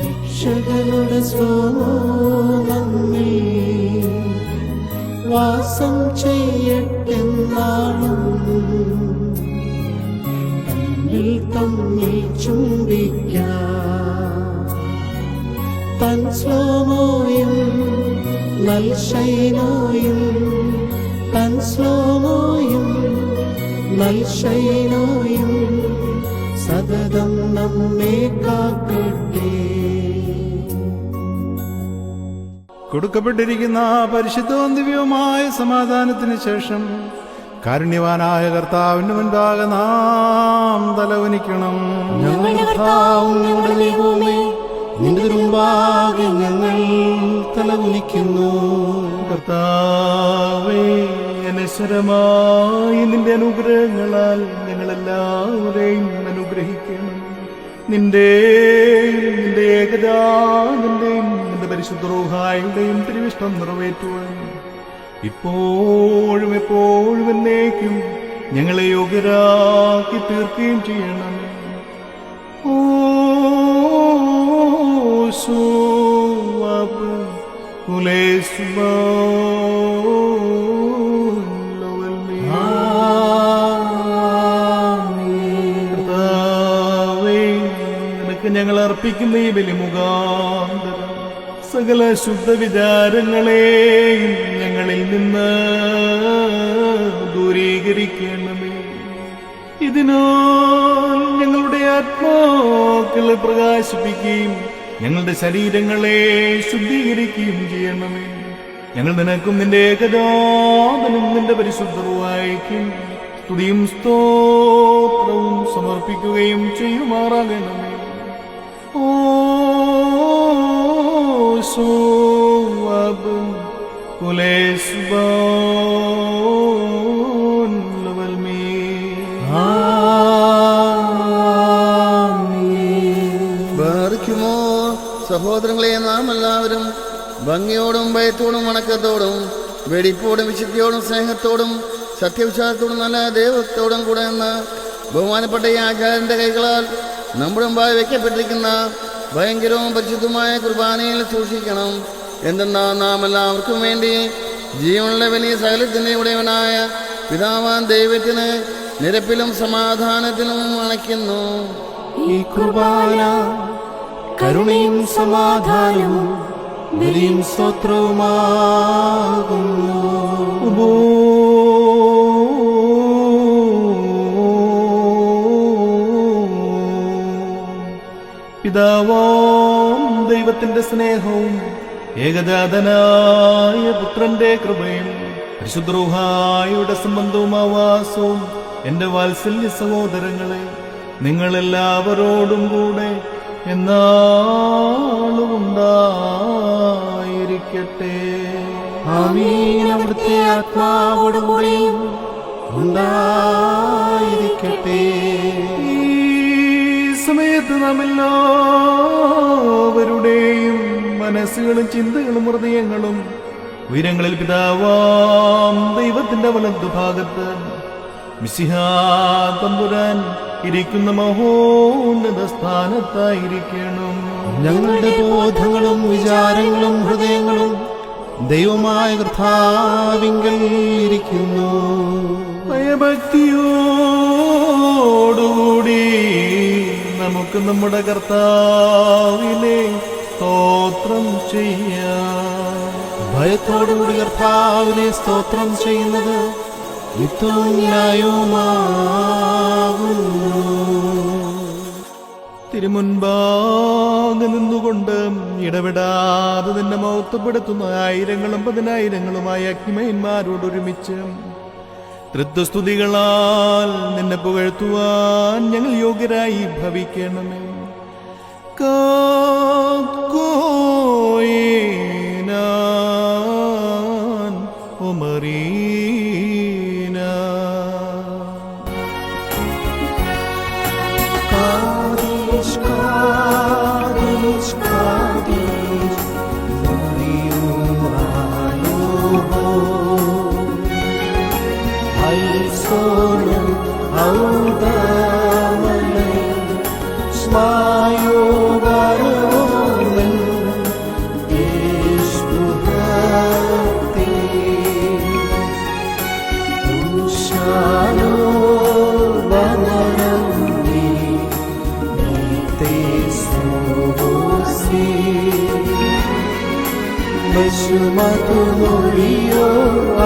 രക്ഷകനുടെ സ്വമോ നമ്മിൽ വാസം ചെയ്യട്ടെന്നാളും തമ്മിൽ തമ്മിൽ ചുംബിക്കാം. തൻ സ്ലോമോയും നൽശൈനോയും തൻ സ്ലോമോയും നൽശൈനോയും സതതം നമ്മെ കാക്കട്ടെ. കൊടുക്കപ്പെട്ടിരിക്കുന്ന പരിശുദ്ധവും ദിവ്യവുമായ സമാധാനത്തിന് ശേഷം കാരുണ്യവാനായ കർത്താവിന്റെ മുൻപാകെ നാം തലവനിക്കണം. ഞങ്ങളുടെ കർത്താവും ഞങ്ങളുടെ ദൈവവുമേ, നിന്റെ മുമ്പാകെ ഞങ്ങൾ തലകുനിക്കുന്നു. കർത്താവേ, അനശ്വരമായ നിന്റെ അനുഗ്രഹങ്ങളാൽ ഞങ്ങളെല്ലാവരെയും അനുഗ്രഹിക്കണം. നിന്റെ ഏകജാതന്റെയും നിന്റെ പരിശുദ്ധ റൂഹായുടെയും തിരുവിഷ്ടം നിറവേറ്റുവാൻ ഇപ്പോഴും എപ്പോഴും എന്നേക്കും ഞങ്ങളെ യോഗ്യരാക്കി തീർക്കുകയും ചെയ്യണമേ. ഓ ശോഅബ് കുലേസ്ബോൻ ലവൽമീ. കർത്താവേ, നിനക്ക് ഞങ്ങൾ അർപ്പിക്കുന്ന ഈ ബലിമുഖാന്തരം സകല ശുദ്ധ വിചാരങ്ങളെയും ഞങ്ങളിൽ നിന്ന് ദൂരീകരിക്കണമേ. ഇതിനാൽ ഞങ്ങളുടെ ആത്മാക്കളെ പ്രകാശിപ്പിക്കുകയും ഞങ്ങളുടെ ശരീരങ്ങളെ ശുദ്ധീകരിക്കുകയും ചെയ്യണമേ. ഞങ്ങൾ നിനക്കും നിന്റെ ഏകജാതനും നിന്റെ പരിശുദ്ധവായിക്കും സ്തുതിയും സ്തോത്രവും സമർപ്പിക്കുകയും ചെയ്യുമാറാകണമേ. ഓ സോവബ് കുലേസ്ബോൻ ലവൽമീ. ബാധിക്കുമോ സഹോദരങ്ങളെ, നാം എല്ലാവരും ഭംഗിയോടും ഭയത്തോടും വണക്കത്തോടും വെടിപ്പോടും വിശുദ്ധിയോടും സ്നേഹത്തോടും സത്യവിശ്വാസത്തോടും നല്ല ദൈവത്തോടും കൂടെ നിന്ന് ബഹുമാനപ്പെട്ട ഈ ആചാര്യന്റെ കൈകളാൽ നമ്മുടെ മുമ്പായി വയ്ക്കപ്പെട്ടിരിക്കുന്ന ഭയങ്കരവും പരിശുദ്ധമായ കുർബാനയിൽ സൂക്ഷിക്കണം. എന്തെന്നാൽ നാം എല്ലാവർക്കും വേണ്ടി ജീവനുള്ള വലിയ സകലത്തിൻ്റെ ഉടയവനായ പിതാവാൻ ദൈവത്തിന് നിരപ്പിലും സമാധാനത്തിലും അണയ്ക്കുന്നു. ഈ കുർബാന കരുണയും സമാധാനവും ബലിയും സ്തോത്രവുമാകുന്നു. പിതാവാം ദൈവത്തിന്റെ സ്നേഹവും ഏകജാതനായ പുത്രന്റെ കൃപയും പരിശുദ്ധ റൂഹായുടെ സംബന്ധവും ആവാസവും എന്റെ വാത്സല്യ സഹോദരങ്ങളെ നിങ്ങളെല്ലാവരോടും കൂടെ എന്നാളും ഉണ്ടായിരിക്കട്ടെ. ആമീൻ. അവിടുത്തെ ആത്മാവോടുകൂടെയും ഉണ്ടായിരിക്കട്ടെ. ഈ സമയത്ത് നാം എല്ലാവരുടെയും മനസ്സുകളും ചിന്തകളും ഹൃദയങ്ങളും ഉയരങ്ങളിൽ പിതാവാം ദൈവത്തിന്റെ വലതുഭാഗത്ത് മിശിഹാ തമ്പുരാൻ ഇരിക്കുന്ന മഹോന്നത സ്ഥാനത്തായിരിക്കണം. ഞങ്ങളുടെ ബോധങ്ങളും വിചാരങ്ങളും ഹൃദയങ്ങളും ദൈവമായ കർത്താവിങ്കൽ ഇരിക്കുന്നു. ഭയഭക്തിയോടുകൂടി നമുക്ക് നമ്മുടെ കർത്താവിനെ സ്തോത്രം ചെയ്യാം. ഭയത്തോടുകൂടി കർത്താവിനെ സ്തോത്രം ചെയ്യുന്നത് യുക്തവും ന്യായവുമാകുന്നു. തിരുമുൻപാകെ നിന്നുകൊണ്ട് ഇടപെടാതെ നിന്നെ മഹത്വപ്പെടുത്തുന്ന ആയിരങ്ങളും പതിനായിരങ്ങളുമായ അഗ്നിമയന്മാരോടൊരുമിച്ച് തൃത്വസ്തുതികളാൽ നിന്നെ പുകഴ്ത്തുവാൻ ഞങ്ങൾ യോഗ്യരായി ഭവിക്കണമേ. കാക്കോയേനാൻ ഉമറീന. കാദേശ് കാദേശ് കാദേശ് മുറിയുവാനോഹോ ഐസോനം ഔദാമലൈ സ്മായോഗാരോമൻ യേശുഹത്തെ ഉഷാനോ ബമനന്ദി നീതേ സോസി ബശുമതുമൊഴിയോ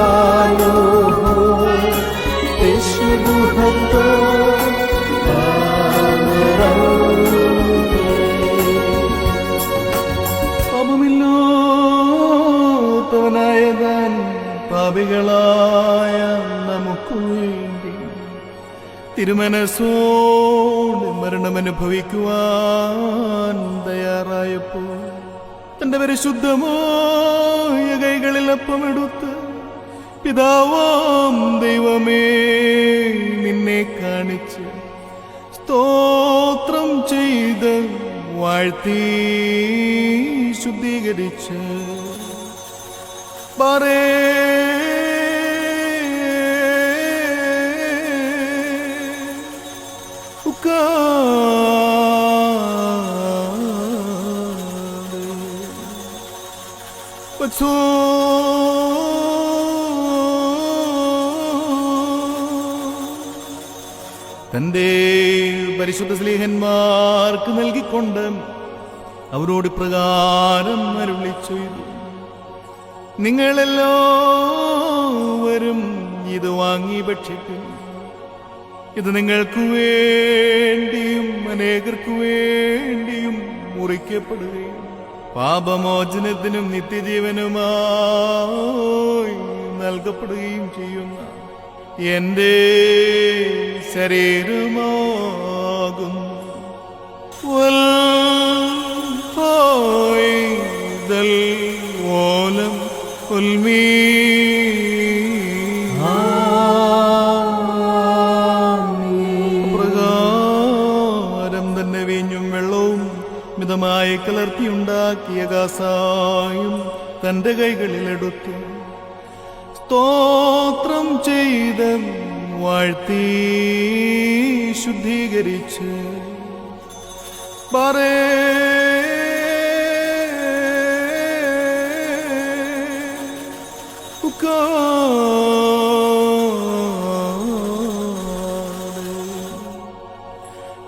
ആലോഹോ യേശുഹത്തോ പാപമില്ലാത്തവനായ താൻ പാപികളായ നമുക്ക് വേണ്ടി തിരുമനസ്സോട് മരണമനുഭവിക്കുവാൻ തയ്യാറായപ്പോൾ തന്റെ പരിശുദ്ധമായ കൈകളിൽ അപ്പമെടുത്ത് പിതാവാം ദൈവമേ നിന്നെ കാണിച്ച് സ്തോത്രം ചെയ്ത് വാഴ്ത്തി ശുദ്ധീകരിച്ച് പറേ തന്റെ പരിശുദ്ധ സ്ലീഹന്മാർക്ക് നൽകിക്കൊണ്ട് അവരോട് പ്രകാരം അരുളി ചെയ്തു. നിങ്ങളെല്ലാവരും ഇത് വാങ്ങി ഭക്ഷിക്കും. ഇത് നിങ്ങൾക്ക് വേണ്ടിയും അനേകർക്ക് വേണ്ടിയും മുറിക്കപ്പെടുകയും പാപമോചനത്തിനും നിത്യജീവനുമായി നൽകപ്പെടുകയും ചെയ്യുന്ന എന്റെ ശരീരമാകുന്നു. വൽഫായിദൽ ഓലം ഉൽമീ പ്രകാരം തന്നെ വീഞ്ഞും വെള്ളവും മിതമായി കലർത്തിയുണ്ടാക്കിയ കാസായും തന്റെ കൈകളിലെടുത്തു സ്തോത്രം ചെയ്ത് വാഴ്ത്തി ശുദ്ധീകരിച്ച് പറേ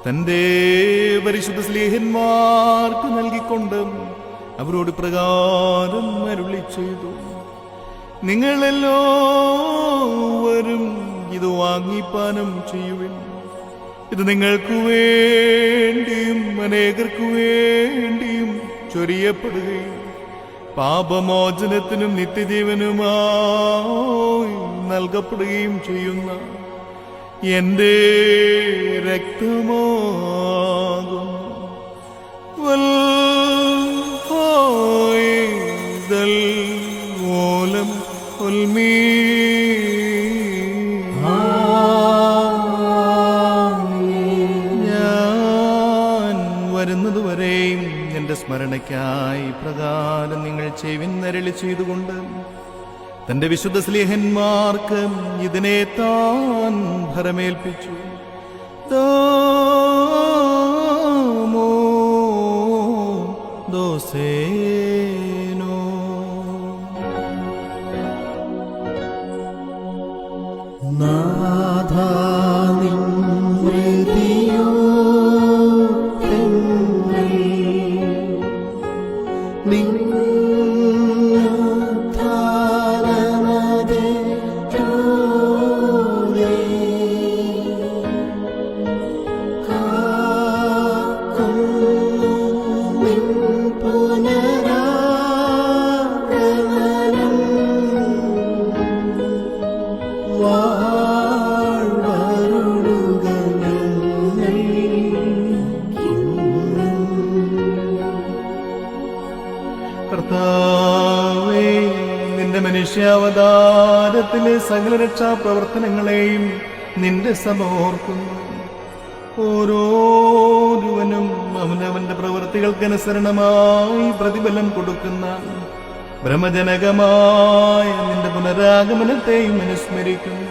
തന്റെ പരിശുദ്ധ സ്ലേഹന്മാർക്ക് നൽകിക്കൊണ്ട് അവരോട് പ്രകാരം അരുളി ചെയ്തു, നിങ്ങളെല്ലാവരും ഇത് വാങ്ങിപ്പാനം ചെയ്യുവിൻ. ഇത് നിങ്ങൾക്ക് വേണ്ടിയും അനേകർക്കു വേണ്ടിയും ചൊരിയപ്പെടുകയും പാപമോചനത്തിനും നിത്യജീവനുമായി നൽകപ്പെടുകയും ചെയ്യുന്ന എന്റെ രക്തമാകും. വൽഫായിദൽ ഓലം ഉൽമീ ഞാൻ വരുന്നതുവരെയും എന്റെ സ്മരണയ്ക്കായി പ്രകാരം നിങ്ങൾ ചെവിന്നരളി ചെയ്തുകൊണ്ട് തന്റെ വിശുദ്ധ സ്ലേഹന്മാർക്ക് ഇതിനെ താൻ ഭരമേൽപ്പിച്ചു. ദാമോ ദോസേനോ നാഥാ നിൻ ഹൃദയോ കർത്താവേ, നിന്റെ മനുഷ്യാവതാരത്തിലെ സകല രക്ഷാപ്രവർത്തനങ്ങളെയും നിന്റെ സഭ ഓർക്കുന്നു. ഓരോരുവനും അവനവന്റെ പ്രവൃത്തികൾക്കനുസരണമായി പ്രതിഫലം കൊടുക്കുന്ന ഭ്രമജനകമായ നിന്റെ പുനരാഗമനത്തെയും അനുസ്മരിക്കുന്നു.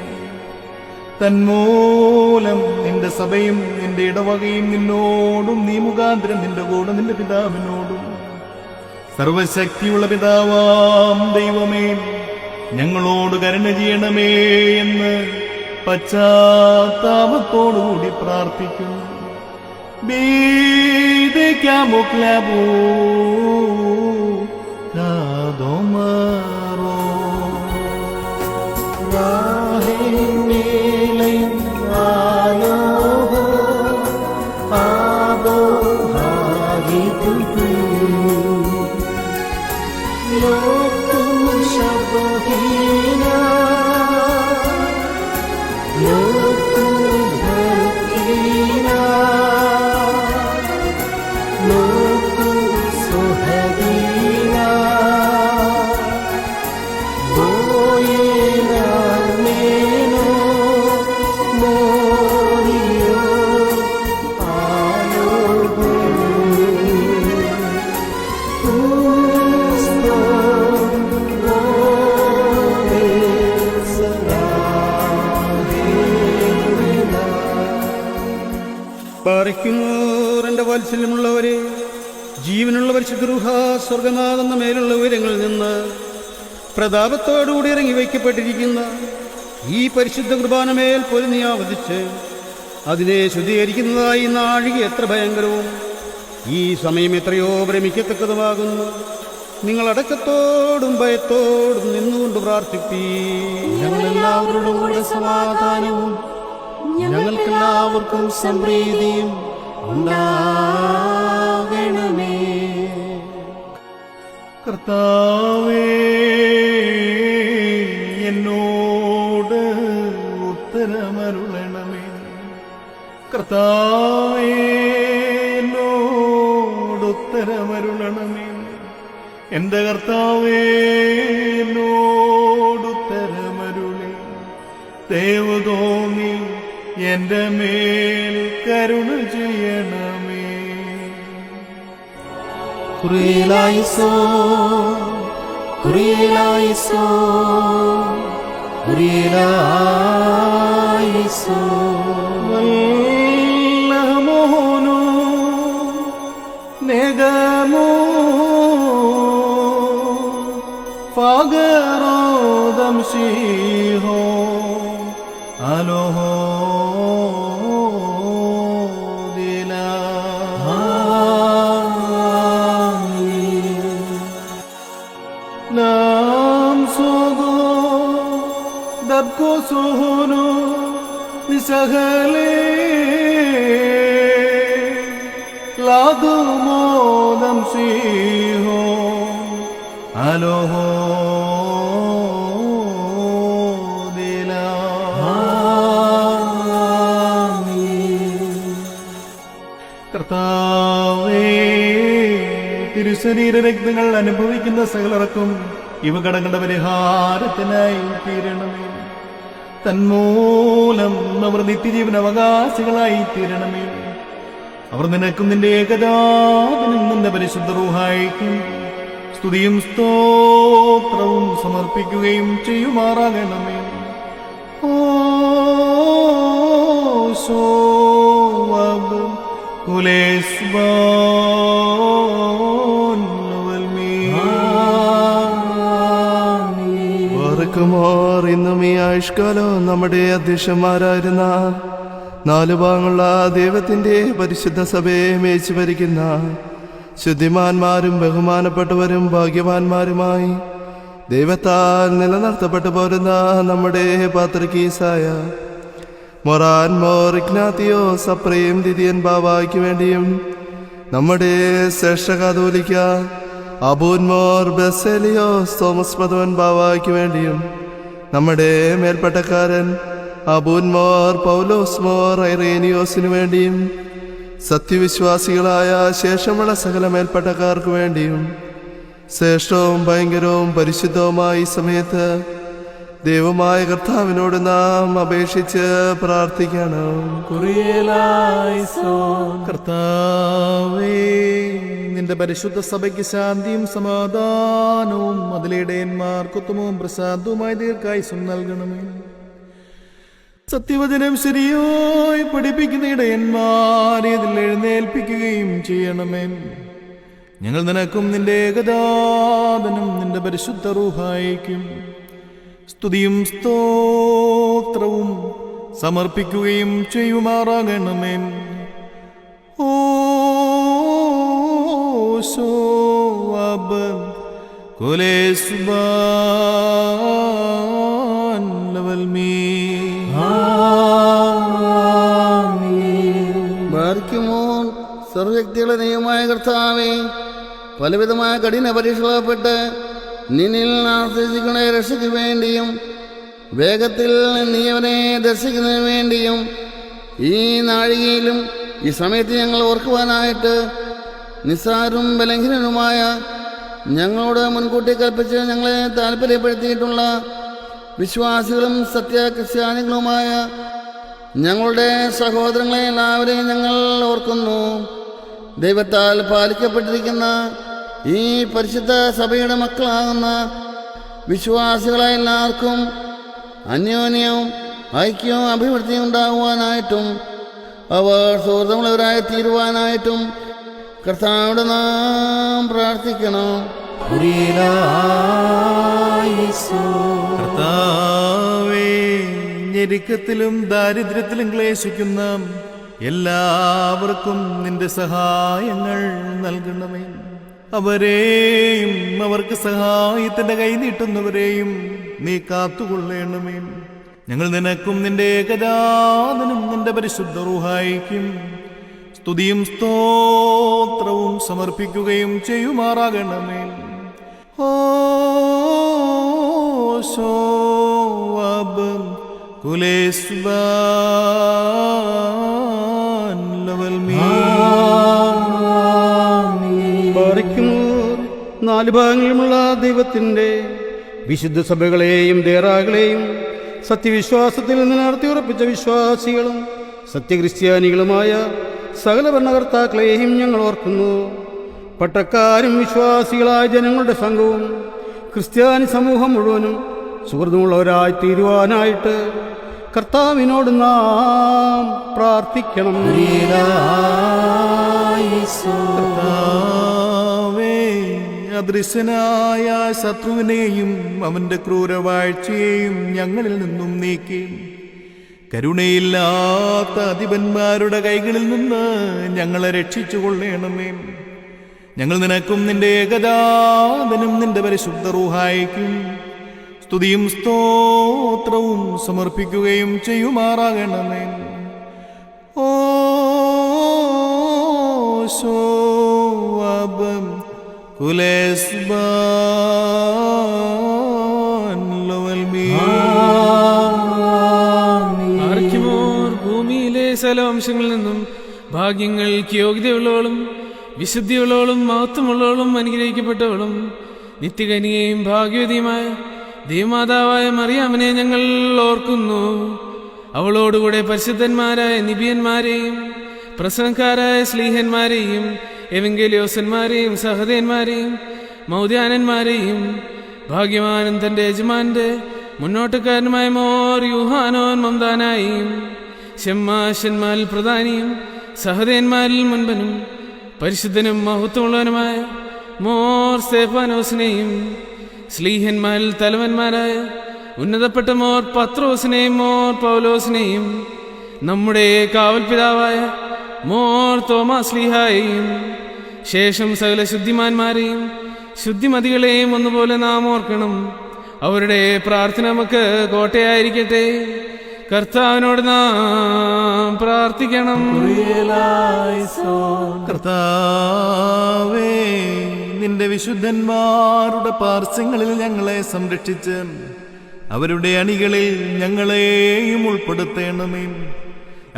തന്മൂലം നിന്റെ സഭയും നിന്റെ ഇടവകയും നിന്നോടും നീ മുഖാന്തരം നിന്റെ കൂടെ നിന്റെ പിതാവിനോടും സർവശക്തിയുള്ള പിതാവാം ദൈവമേ, ഞങ്ങളോട് കരുണ ചെയ്യണമേ എന്ന് പശ്ചാത്താപത്തോടുകൂടി പ്രാർത്ഥിക്കുന്നു. ബീദിക്കാമോ ക്ലാബോ കാദോമാറോ വാഹിനീലയും ആലോഹോ ആബോ ഹാഗിതുതു ലോകും ശബഹീന ലോകും ഭർക്കീന ലോകും സുഹദീന ബോയേനാർമേനോ മോരിയോ ആലോഹോ പാറിക്കുന്നോർ എന്റെ വാത്സല്യമുള്ളവരെ, ജീവനുള്ള പരിശുദ്ധ റൂഹ സ്വർഗനാഥെന്ന മേലുള്ള ഉയരങ്ങളിൽ നിന്ന് പ്രതാപത്തോടുകൂടി ഇറങ്ങി വയ്ക്കപ്പെട്ടിരിക്കുന്ന ഈ പരിശുദ്ധ കുർബാനമേൽ പൊരുതി ആവതിച്ച് അതിനെ ശുദ്ധീകരിക്കുന്നതായി നാഴിക എത്ര ഭയങ്കരവും ഈ സമയം എത്രയോ ഭ്രമിക്കത്തക്കതുമാകുന്നു. നിങ്ങൾ അടക്കത്തോടും ഭയത്തോടും നിന്നുകൊണ്ട് പ്രാർത്ഥിപ്പീ. ഞങ്ങളെല്ലാവരോടും കൂടെ സമാധാനവും ഞങ്ങൾക്കെല്ലാവർക്കും സംപ്രീതിയും ഉണ്ടാകണമേ. കർത്താവേ എന്നോട് ഉത്തരമരുളണമേ. കർത്താവേ എന്നോട് ഉത്തരമരുളണമേ. എന്റെ കർത്താവേ എന്നോട് ഉത്തരമരുളേ. ദയവ് തോന്നി എന്റെ മേൽ കരുണ ചെയ്യണമേ. കുറിയലായിസോ കുറിയലായിസോ കുറിയലായിസോ വല്ലമോനോ നെഗമോ ഫാഗറോദം ശീഹോ അലോഹോ को सोनो निसहले लादो मोदम सिहो आलो हो दिला കർത്താവേ തിരുശരീര രക്തങ്ങൾ അനുഭവിക്കുന്ന സകലർക്കും ഇവ കടങ്ങളുടെ പരിഹാരത്തിനായി തീരണമേ. തന്മൂലം അവർ നിത്യജീവൻ അവകാശികളായി തീരണമേ. അവർ നിനക്കും നിന്റെ ഏകജാതനും നിന്റെ പരിശുദ്ധ റൂഹായിക്കും സ്തുതിയും സ്തോത്രവും സമർപ്പിക്കുകയും ചെയ്യുമാറാകണമേ. ഓ ശോവബ് കുലേസ്ബോൻ വർക്കുമോർ ഇന്നും ഈ ആയുഷ്കാലം നമ്മുടെ അധ്യക്ഷന്മാരായിരുന്ന 4 ഭാഗങ്ങളുള്ള ദൈവത്തിന്റെ പരിശുദ്ധ സഭയെ മേച്ചു ഭരിക്കുന്ന ശുദ്ധിമാന്മാരും ബഹുമാനപ്പെട്ടവരും ഭാഗ്യവാന്മാരുമായി ദൈവത്താൽ നിലനിർത്തപ്പെട്ടു പോരുന്ന നമ്മുടെ പാത്രികീസായ മൊറാൻ മോർ ഇഗ്നാത്തിയോസ് അപ്രേം ദിദിയൻ ബാവായ്ക്ക് വേണ്ടിയും നമ്മുടെ ശ്രേഷ്ഠ കാതോലിക്ക അബൂൻ മോർ ബസേലിയോസ് തോമസ് പദവൻ ബാവായ്ക്ക് വേണ്ടിയും നമ്മുടെ മേൽപ്പട്ടക്കാരൻ അബൂൻ മോർ പൗലോസ് മോർ ഐറേനിയോസിനു വേണ്ടിയും സത്യവിശ്വാസികളായ ശേഷമുള്ള സകല മേൽപ്പട്ടക്കാർക്ക് വേണ്ടിയും ശ്രേഷ്ഠവും ഭയങ്കരവും പരിശുദ്ധവുമായ ഈ സമയത്ത് ദൈവമായ കർത്താവിനോട് നാം അപേക്ഷിച്ച് പ്രാർത്ഥിക്കണം. കർത്താവേ, നിന്റെ പരിശുദ്ധ സഭയ്ക്ക് ശാന്തിയും സമാധാനവും അതിലിടയന്മാർക്ക് ഉത്തമവും പ്രസാദവുമായി ദീർഘായുസ്സും നൽകണമേ. സത്യവചനം ശരിയായി പഠിപ്പിക്കുന്ന ഇടയന്മാരെ ഇതിൽ എഴുന്നേൽപ്പിക്കുകയും ചെയ്യണമേ. ഞങ്ങൾ നിനക്കും നിന്റെ ഏകജാതനും നിന്റെ പരിശുദ്ധ റൂഹായിക്കും സ്തുതിയും സ്തോത്രവും സമർപ്പിക്കുകയും ചെയ്യുമാറാകണമേ. ഓ ശോവബ് കുലേസ്ബാൻ ലവൽമീ ബാരിക്കുമോൻ സർവ്വശക്തിയുള്ള ദൈവമായ കർത്താവേ, പലവിധമായ കഠിന പരീക്ഷപ്പെട്ട് നിന്നിൽ ആശ്രയിക്കുന്ന രക്ഷയ്ക്ക് വേണ്ടിയും വേഗത്തിൽ നീ അവനെ ദർശിക്കുന്നതിന് വേണ്ടിയും ഈ നാഴികയിലും ഈ സമയത്ത് ഞങ്ങൾ ഓർക്കുവാനായിട്ട് നിസ്സാരും ബലഹീനനുമായ ഞങ്ങളോട് മുൻകൂട്ടി കൽപ്പിച്ച് ഞങ്ങളെ താല്പര്യപ്പെടുത്തിയിട്ടുള്ള വിശ്വാസികളും സത്യക്രിസ്ത്യാനികളുമായ ഞങ്ങളുടെ സഹോദരങ്ങളെ എല്ലാവരെയും ഞങ്ങൾ ഓർക്കുന്നു. ദൈവത്താൽ പാലിക്കപ്പെട്ടിരിക്കുന്ന ഈ പരിശുദ്ധ സഭയുടെ മക്കളാകുന്ന വിശ്വാസികളായ എല്ലാവർക്കും അന്യോന്യവും ഐക്യവും അഭിവൃദ്ധിയും ഉണ്ടാകുവാനായിട്ടും അവർ സുഹൃത്തുക്കളവരായി തീരുവാനായിട്ടും കർത്താവോട് നാം പ്രാർത്ഥിക്കണം. കർത്താവേ, ഞെരുക്കത്തിലും ദാരിദ്ര്യത്തിലും ക്ലേശിക്കുന്ന എല്ലാവർക്കും നിന്റെ സഹായങ്ങൾ നൽകണമേ. അവരെയും അവർക്ക് സഹായത്തിന്റെ കൈ നീട്ടുന്നവരെയും നീ കാത്തുകൊള്ളണമേ. ഞങ്ങൾ നിനക്കും നിന്റെ ഏകജാതനും നിന്റെ പരിശുദ്ധ റൂഹായിക്കും സ്തുതിയും സ്തോത്രവും സമർപ്പിക്കുകയും ചെയ്യുമാറാകണമേ. ഓ ശോവബം കുലേസ്ബാൻ ലവൽ ബാറയ്ക്കുമോർ. നാല് ഭാഗങ്ങളുമുള്ള ദൈവത്തിൻ്റെ വിശുദ്ധ സഭകളെയും ദേറാകളെയും സത്യവിശ്വാസത്തിൽ നിന്ന് നടത്തിയുറപ്പിച്ച വിശ്വാസികളും സത്യക്രിസ്ത്യാനികളുമായ സകല ഭരണകർത്താക്കളെയും ഞങ്ങൾ ഓർക്കുന്നു. പട്ടക്കാരും വിശ്വാസികളായ ജനങ്ങളുടെ സംഘവും ക്രിസ്ത്യാനി സമൂഹം മുഴുവനും സുഹൃത്തുമുള്ളവരായി തീരുവാനായിട്ട് കർത്താവിനോട് നാം പ്രാർത്ഥിക്കണം. കർത്താവേ, അദൃശ്യനായ ശത്രുവിനെയും അവന്റെ ക്രൂരവാഴ്ചയെയും ഞങ്ങളിൽ നിന്നും നീക്കി കരുണയില്ലാത്ത അധിപന്മാരുടെ കൈകളിൽ നിന്ന് ഞങ്ങളെ രക്ഷിച്ചുകൊള്ളണമേ. ഞങ്ങൾ നിനക്കും നിന്റെ ഏകജാതനും നിന്റെ പരിശുദ്ധ റൂഹായിക്കും സ്തുതിയും സ്തോത്രവും സമർപ്പിക്കുകയും ചെയ്യുമാറാകണമേ. ഓ ശോവബം കുലേസ്ബാൻ ലവൽ ആർക്കുമോർ. ഭൂമിയിലെ സകലവംശങ്ങളിൽ നിന്നും ഭാഗ്യങ്ങൾക്ക് യോഗ്യതയുള്ളവളും വിശുദ്ധിയുള്ളവളും മഹത്വമുള്ളവളും അനുഗ്രഹിക്കപ്പെട്ടവളും നിത്യകനികയും ഭാഗ്യവതിയുമായ ദൈവമാതാവായ മറിയാമിനെ ഞങ്ങൾ ഓർക്കുന്നു. അവളോടുകൂടെ പരിശുദ്ധന്മാരായ നിബിയന്മാരെയും പ്രസംഗക്കാരായ സ്ലീഹന്മാരെയും എവങ്കേലിയോസന്മാരെയും സഹദയന്മാരെയും മൗദ്യാനന്മാരെയും ഭാഗ്യവാനും തൻ്റെ യജമാന്റെ മുന്നോട്ടുകാരനുമായ മോർ യൂഹാനോൻ മംദാനായും ഷെമ്മാശന്മാരിൽ പ്രധാനിയും സഹദയന്മാരിൽ മുൻപനും പരിശുദ്ധനും മഹത്വമുള്ളവനുമായ മോർ സ്തേഫാനോസിനെയും സ്ലീഹന്മാരിൽ തലവന്മാരായ ഉന്നതപ്പെട്ട മോർ പത്രോസിനെയും മോർ പൗലോസിനെയും നമ്മുടെ കാവൽ പിതാവായ മോർ തോമാസ്ലീഹായെയും ശേഷം സകല ശുദ്ധിമാന്മാരെയും ശുദ്ധിമതികളെയും ഒന്നുപോലെ നാം ഓർക്കണം. അവരുടെ പ്രാർത്ഥന നമുക്ക് കോട്ടയായിരിക്കട്ടെ. കർത്താവിനോട് നാം പ്രാർത്ഥിക്കണം. കർത്താവേ, നിന്റെ വിശുദ്ധന്മാരുടെ പാർശ്വങ്ങളിൽ ഞങ്ങളെ സംരക്ഷിച്ച് അവരുടെ അണികളിൽ ഞങ്ങളെയും ഉൾപ്പെടുത്തേണമേ.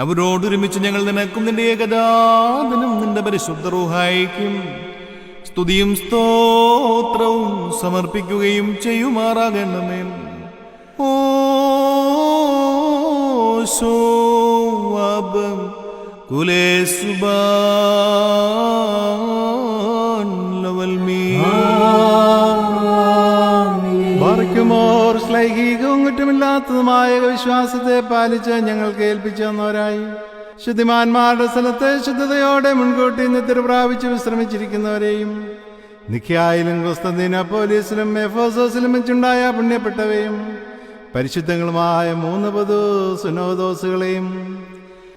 അവരോടൊരുമിച്ച് ഞങ്ങൾ നിനക്കും നിന്റെ ഏകജാതനും നിന്റെ പരിശുദ്ധ റൂഹായിക്കും സ്തുതിയും സ്തോത്രവും സമർപ്പിക്കുകയും ചെയ്യുമാറാകണമേ. ഓ ശോവബം കുലേസ്ബാൻ ലവൽ ബാറയ്ക്കുമോർ. ശ്ലൈഹികവും കുറ്റമില്ലാത്തതുമായ വിശ്വാസത്തെ പാലിച്ച് ഞങ്ങൾക്ക് ഏൽപ്പിച്ചു തന്നവരായി ശുദ്ധിമാന്മാരുടെ സ്ഥലത്തെ ശുദ്ധതയോടെ മുൻകൂട്ടി നിദ്ര പ്രാപിച്ച് വിശ്രമിച്ചിരിക്കുന്നവരെയും നിഖ്യായിലും കൊസ്തന്തീനോപ്പോലിസിലും എഫോസോസിലും വെച്ചുണ്ടായ പുണ്യപ്പെട്ടവയും പരിശുദ്ധങ്ങളുമായ 3 പൊതു സുനോദോസുകളെയും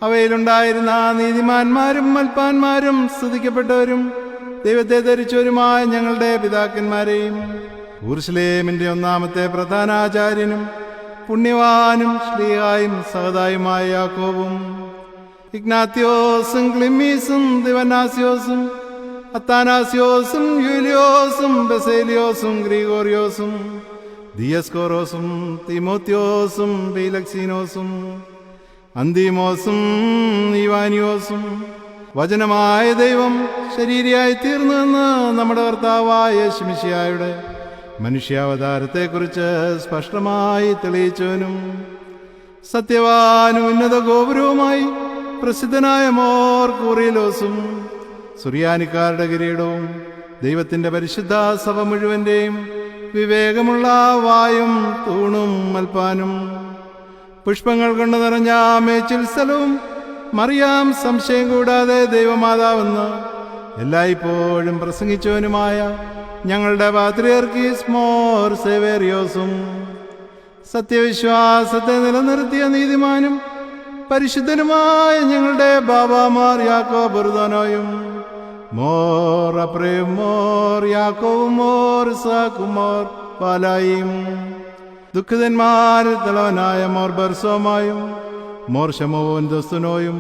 അവയിലുണ്ടായിരുന്ന നീതിമാന്മാരും മൽപ്പാന്മാരും സ്തുതിക്കപ്പെട്ടവരും ദൈവത്തെ ധരിച്ചവരുമായ ഞങ്ങളുടെ പിതാക്കന്മാരെയും യെരൂശലേമിന്റെ 1-ാമത്തെ പ്രധാനാചാര്യനും പുണ്യവാനും ശ്ലീഹായും സഹതായുമായ യാക്കോബും ഇഗ്നാത്യോസും ക്ലിമ്മീസും ദിവനാസ്യോസും അത്താനാസ്യോസും യൂലിയോസും ബസേലിയോസും ഗ്രിഗോറിയോസും ദിയസ്കോറോസും തിമോത്യോസും ബീലക്സീനോസും അന്തിമോസും ഇവാനിയോസും വചനമായ ദൈവം ശരീരിയായി തീർന്നുവെന്ന് നമ്മുടെ കർത്താവായ യേശുമിശിഹായുടെ മനുഷ്യാവതാരത്തെക്കുറിച്ച് സ്പഷ്ടമായി തെളിയിച്ചവനും സത്യവാനും ഉന്നത ഗോപുരവുമായി പ്രസിദ്ധനായ മോർ കൂറിലോസും സുറിയാനിക്കാരുടെ കിരീടവും ദൈവത്തിൻ്റെ പരിശുദ്ധ സഭ മുഴുവൻ്റെയും വിവേകമുള്ള വായും തൂണും മൽപ്പാനും പുഷ്പങ്ങൾ കൊണ്ട് നിറഞ്ഞ മേച്ചിൽ സ്ഥലവും മറിയാം സംശയം കൂടാതെ ദൈവമാതാവെന്ന് എല്ലായ്പ്പോഴും പ്രസംഗിച്ചവനുമായ ഞങ്ങളുടെ പാത്രിയർക്കീസ് മോർ സേവേറിയോസും സത്യവിശ്വാസത്തെ നിലനിർത്തിയ നീതിമാനും പരിശുദ്ധനുമായ ഞങ്ങളുടെ ബാബാമാർ യാക്കോബ് ബുർദാനോയും മോർ അപ്രേം മോർ യാക്കോവും മോർ ഇസാക്കും മോർ പാലായും ദുഃഖിതന്മാരിൽ തലവനായ മോർ ബർസോമായും മോർ ശമോൻ ദസ്തുനോയും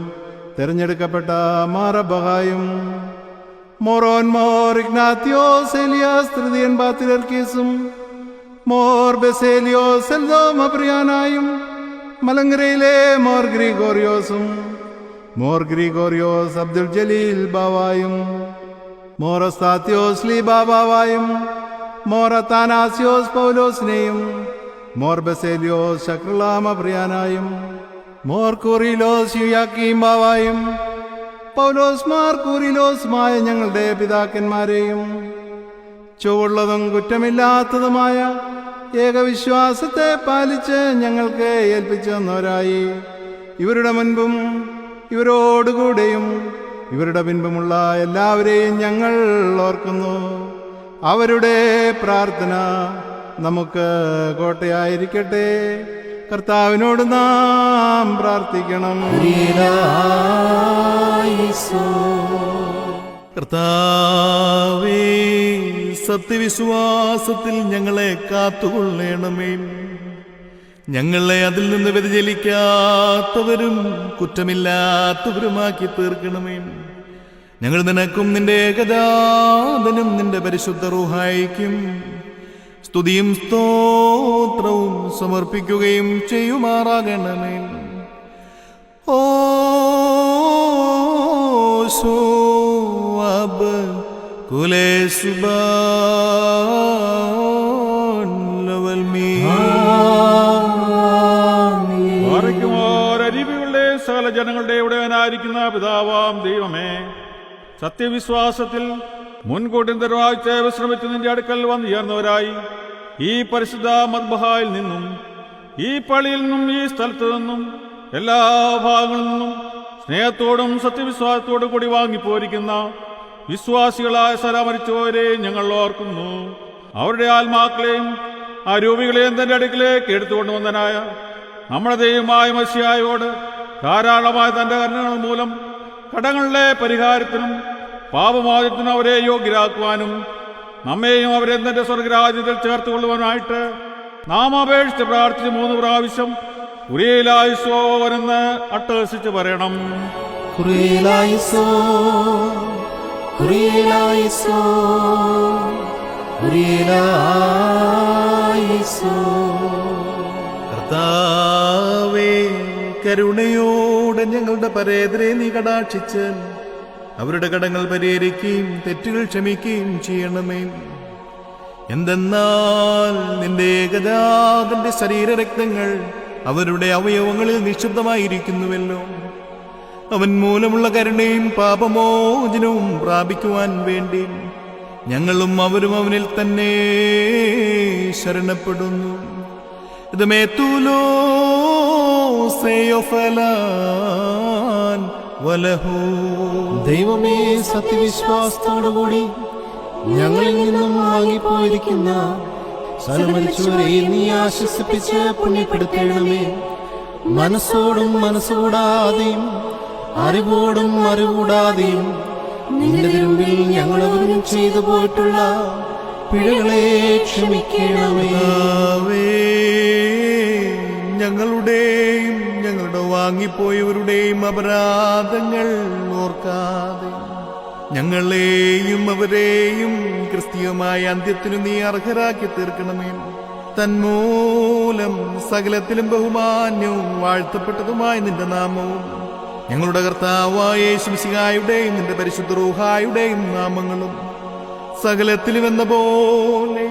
തിരഞ്ഞെടുക്കപ്പെട്ട മാറബഹായും മോറോൻ മോർ ഇഗ്നാത്യോസ് എലിയാസ് തൃതീയൻ പാത്രിയർക്കീസും മോർ ബെസേലിയോസ് എൽദോമപ്രിയാനായും മലങ്കരയിലെ മോർ ഗ്രിഗോറിയോസ് അബ്ദുൽ ജലീൽ ബാവായും മോർ ഒസ്താത്യോസ് ലീ ബാബാവായും മോർ അത്താനാസ്യോസ് പൗലോസിനെയും മോർ ബെസേലിയോസ് ശക്രലാമപ്രിയാനായും മോർ കൂറിലോസ് യുയാക്കീം ബാവായും പൗലോസ് മാർ കൂറിലോസുമായ ഞങ്ങളുടെ പിതാക്കന്മാരെയും ചുവള്ളതും കുറ്റമില്ലാത്തതുമായ ഏകവിശ്വാസത്തെ പാലിച്ച് ഞങ്ങൾക്ക് ഏൽപ്പിച്ചു തന്നവരായി ഇവരുടെ മുൻപും ഇവരോടുകൂടെയും ഇവരുടെ പിൻപുമുള്ള എല്ലാവരെയും ഞങ്ങൾ ഓർക്കുന്നു. അവരുടെ പ്രാർത്ഥന നമുക്ക് കോട്ടയായിരിക്കട്ടെ. കർത്താവിനോട് നാം പ്രാർത്ഥിക്കണം. കർത്താവേ, സത്യവിശ്വാസത്തിൽ ഞങ്ങളെ കാത്തുകൊള്ളണമേ. ഞങ്ങളെ അതിൽ നിന്ന് വ്യതിചലിക്കാത്തവരും കുറ്റമില്ലാത്തവരുമാക്കി തീർക്കണമേ. ഞങ്ങൾ നിനക്കും നിന്റെ ഏകജാതനും നിന്റെ പരിശുദ്ധ റൂഹായിക്കും സ്തുതിയും സ്തോത്രവും സമർപ്പിക്കുകയും ചെയ്യുമാറാകണമേ. ഓ അബ് അരീബികളുടെ സകല ജനങ്ങളുടെ ഉടയവനായിരിക്കുന്ന പിതാവാം ദൈവമേ, സത്യവിശ്വാസത്തിൽ മുൻകൂട്ടി നിർവാഹിച്ച് വിശ്രമിച്ച് നിന്റെ അടുക്കൽ വന്നു ചേർന്നവരായി ഈ പരിശുദ്ധ മദ്ബഹായിൽ നിന്നും ഈ പള്ളിയിൽ നിന്നും ഈ സ്ഥലത്തു നിന്നും എല്ലാ ഭാഗങ്ങളിൽ നിന്നും സ്നേഹത്തോടും സത്യവിശ്വാസത്തോടും കൂടി വാങ്ങിപ്പോരിക്കുന്ന വിശ്വാസികളായ സലാമരിച്ചവരെ ഞങ്ങൾ ഓർക്കുന്നു. അവരുടെ ആത്മാക്കളെയും അരൂപികളെയും തന്റെ അടുക്കിലേക്ക് എടുത്തുകൊണ്ടുവന്നനായ നമ്മുടെ ദൈവമായ മശിഹായോട് ധാരാളമായ തന്റെ കരുണകൾ മൂലം കടങ്ങളുടെ പരിഹാരത്തിനും പാപമോചനത്തിനും അവരെ യോഗ്യരാക്കുവാനും നമ്മെയും അവരെ തന്റെ സ്വർഗരാജ്യത്തിൽ ചേർത്തുകൊള്ളുവാനായിട്ട് നാം അപേക്ഷിച്ച് പ്രാർത്ഥിച്ച് 3 പ്രാവശ്യം കുരിയേലായിസോവനെന്ന് അട്ടഹസിച്ച് പറയണം. കർത്താവേ, കരുണയോടെ ഞങ്ങളുടെ പരേതരെ നീ കടാക്ഷിച്ച് അവരുടെ കടങ്ങൾ പരിഹരിക്കുകയും തെറ്റുകൾ ക്ഷമിക്കുകയും ചെയ്യണമേ. എന്തെന്നാൽ നിന്റെ ഏകജാതന്റെ ശരീരരക്തങ്ങൾ അവരുടെ അവയവങ്ങളിൽ നിക്ഷിപ്തമായിരിക്കുന്നുവല്ലോ. അവൻ മൂലമുള്ള കരുണയും പാപമോചനവും പ്രാപിക്കുവാൻ വേണ്ടി ഞങ്ങളും അവരും അവനിൽ തന്നെ ശരണപ്പെടുന്നു. ഇത് മേത്തൂലോ വലഹോ. ദൈവമേ, സത്യവിശ്വാസത്തോടുകൂടി ഞങ്ങളിൽ നിന്നും വാങ്ങിപ്പോയിരിക്കുന്ന സകലമരിച്ചവരെ നീ ആശ്വസിപ്പിച്ച് പുണ്യപ്പെടുത്തണമേ. മനസ്സോടും മനസ്സുകൂടാതെയും അറിവോടും അറിവുകൂടാതെയും നിന്റെ തിരുമ്പിൽ ഞങ്ങളവരും ചെയ്തു പോയിട്ടുള്ള പിഴകളെ ക്ഷമിക്കണമേ. ഞങ്ങളുടെയും ഞങ്ങളുടെ വാങ്ങിപ്പോയവരുടെയും അപരാധങ്ങൾ ഓർക്കാതെ ഞങ്ങളെയും അവരെയും ക്രിസ്തീയമായ അന്ത്യത്തിനു നീ അർഹരാക്കി തീർക്കണമേ. തന്മൂലം സകലത്തിലും ബഹുമാന്യവും വാഴ്ത്തപ്പെട്ടതുമായ നിന്റെ നാമവും ഞങ്ങളുടെ കർത്താവായ യേശുമിശിഹായുടെയും നിന്റെ പരിശുദ്ധ റൂഹായുടെയും നാമങ്ങളും സകലത്തിലും എന്ന പോലെ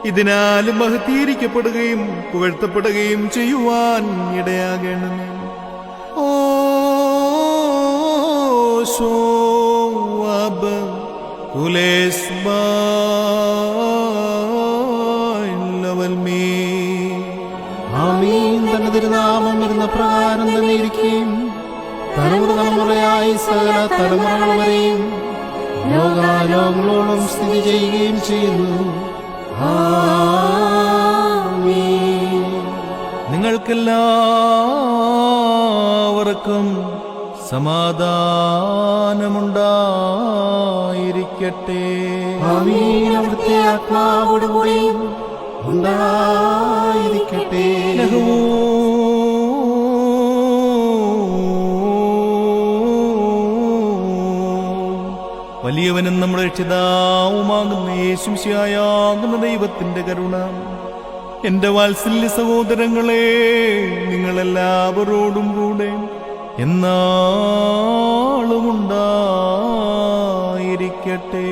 ഇതിനാലും മഹത്തീകരിക്കപ്പെടുകയും പുകഴ്ത്തപ്പെടുകയും ചെയ്യുവാൻ ഇടയാകണമേ. ഓ ശോഅബ് ആമീൻ. തന്റെ തിരുനാമം വരുന്ന പ്രകാരം തന്നെ ഇരിക്കുകയും തലമുറ തലമുറയായി സകല തലമുറകൾ വരെയും ലോകാലോകങ്ങളോളം സ്ഥിതി ചെയ്യുകയും ചെയ്യുന്നു. നിങ്ങൾക്കെല്ലാവർക്കും സമാധാനമുണ്ടായിരിക്കട്ടെ. ആമീൻ. അവിടുത്തെ ആത്മാവോടുകൂടി ഉണ്ടായിരിക്കട്ടെ. വലിയവനും നമ്മുടെ രക്ഷിതാവുമാകുന്ന യേശുമിശിഹായാകുന്ന ദൈവത്തിന്റെ കരുണ എന്റെ വാത്സല്യ സഹോദരങ്ങളെ, നിങ്ങളെല്ലാവരോടും കൂടെ എന്നാളും ഉണ്ടായിരിക്കട്ടെ.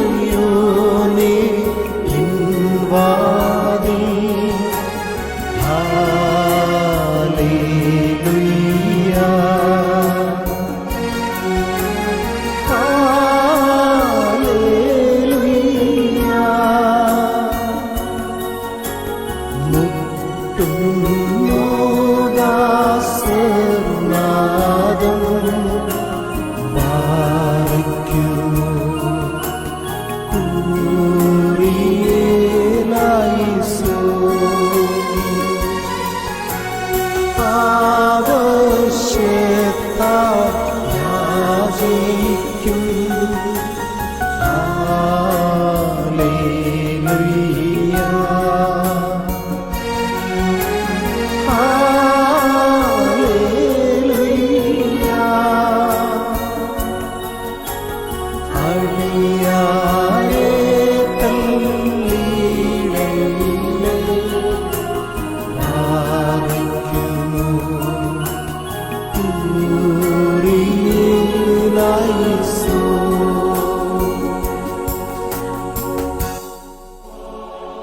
അത്ഭുതയോനേ ഇൻവാദി ഹല്ലേലൂയ ഹല്ലേലൂയ മുട്ടുന്നു ദാസനാദം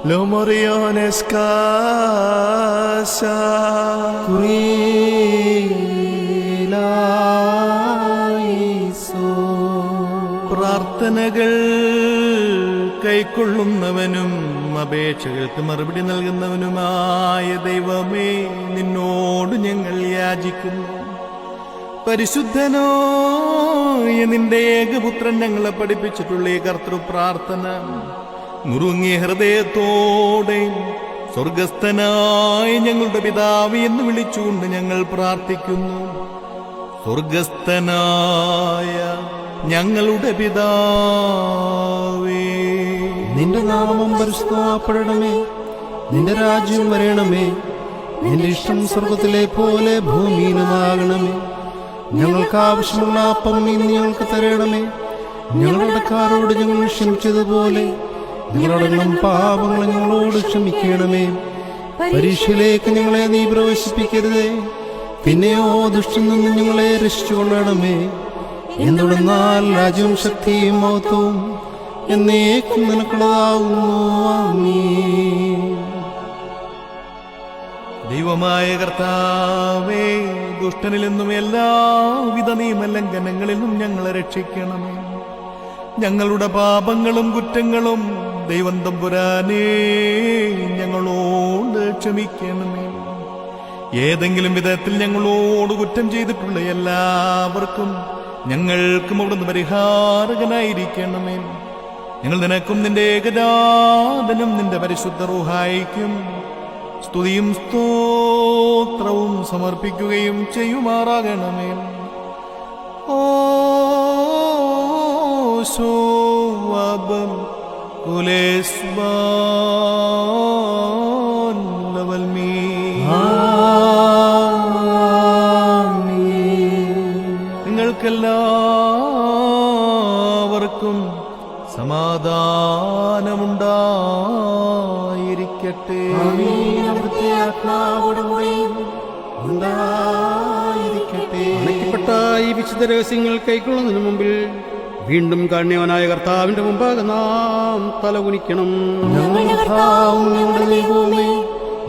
Lo moriones casa പ്രാർത്ഥനകൾ കൈക്കൊള്ളുന്നവനും അപേക്ഷകൾക്ക് മറുപടി നൽകുന്നവനുമായ ദൈവമേ, നിന്നോട് ഞങ്ങൾ യാചിക്കുന്നു. പരിശുദ്ധനായ നിന്റെ ഏകപുത്രൻ ഞങ്ങളെ പഠിപ്പിച്ചിട്ടുള്ള ഈ കർത്തൃ പ്രാർത്ഥന നുറുങ്ങിയ ഹൃദയത്തോടെ സ്വർഗസ്ഥനായ ഞങ്ങളുടെ പിതാവ് എന്ന് വിളിച്ചുകൊണ്ട് ഞങ്ങൾ പ്രാർത്ഥിക്കുന്നു. സ്വർഗസ്ഥനായ ഞങ്ങളുടെ പിതാവേ, നിന്റെ നാമം പരിശുദ്ധമാക്കപ്പെടണമേ, നിന്റെ രാജ്യം വരണമേ, നിന്റെ ഇഷ്ടം സ്വർഗത്തിലെ പോലെ ഭൂമിയിലുമാകണമേ. ഞങ്ങൾക്ക് ആവശ്യമുള്ള അപ്പം ഇന്ന് ഞങ്ങൾക്ക് തരണമേ. ഞങ്ങളുടെ കടക്കാരോട് ഞങ്ങൾ ക്ഷമിച്ചതുപോലെ ഞങ്ങളുടെ പാപങ്ങൾ ഞങ്ങളോട് ക്ഷമിക്കണമേ. പരീക്ഷയിലേക്ക് ഞങ്ങളെ നീ പ്രവേശിപ്പിക്കരുതേ, പിന്നെയോ ദുഷ്ടനിൽ നിന്ന് ഞങ്ങളെ രക്ഷിച്ചുകൊള്ളണമേ. എന്തുകൊണ്ടെന്നാൽ രാജ്യവും ശക്തിയും മഹത്വവും എന്നേക്കും നിനക്കുള്ളതാകുന്നു. ആമേൻ. ദൈവമായ കർത്താവേ, ദുഷ്ടനിൽ നിന്നും എല്ലാവിധ നിയമലംഘനങ്ങളിൽ നിന്നും ഞങ്ങളെ രക്ഷിക്കണമേ. ഞങ്ങളുടെ പാപങ്ങളും കുറ്റങ്ങളും ദൈവം തമ്പുരാനേ ഞങ്ങളോട് ക്ഷമിക്കണമേ. ഏതെങ്കിലും വിധത്തിൽ ഞങ്ങളോട് കുറ്റം ചെയ്തിട്ടുള്ള എല്ലാവർക്കും ഞങ്ങൾക്കും അവിടുന്ന് പരിഹാരകനായിരിക്കണമേ. ഞങ്ങൾ നിനക്കും നിന്റെ ഏകജാതനും നിന്റെ പരിശുദ്ധ റൂഹായിക്കും സ്തുതിയും സ്തോത്രവും സമർപ്പിക്കുകയും ചെയ്യുമാറാകണമേ. ഓ ശോവബം കുലേസ്ബാൻ ലവൽമീ. നിങ്ങൾക്കെല്ലാവർക്കും സമാധാനമുണ്ടായിരിക്കട്ടെ. അവിടുത്തെ ആത്മാവോടുകൂടെയും ഉണ്ടായിരിക്കട്ടെ. അണയ്ക്കപ്പെട്ട ഈ വിശുദ്ധ രഹസ്യങ്ങൾ കൈക്കൊള്ളുന്നതിന് മുമ്പിൽ വീണ്ടും കാണ്യവനായ കർത്താവിന്റെ മുമ്പാകെ നാം തലകുനിക്കണം. ഞങ്ങളുടെ കർത്താവും ഞങ്ങളുടെ ദൈവവുമേ,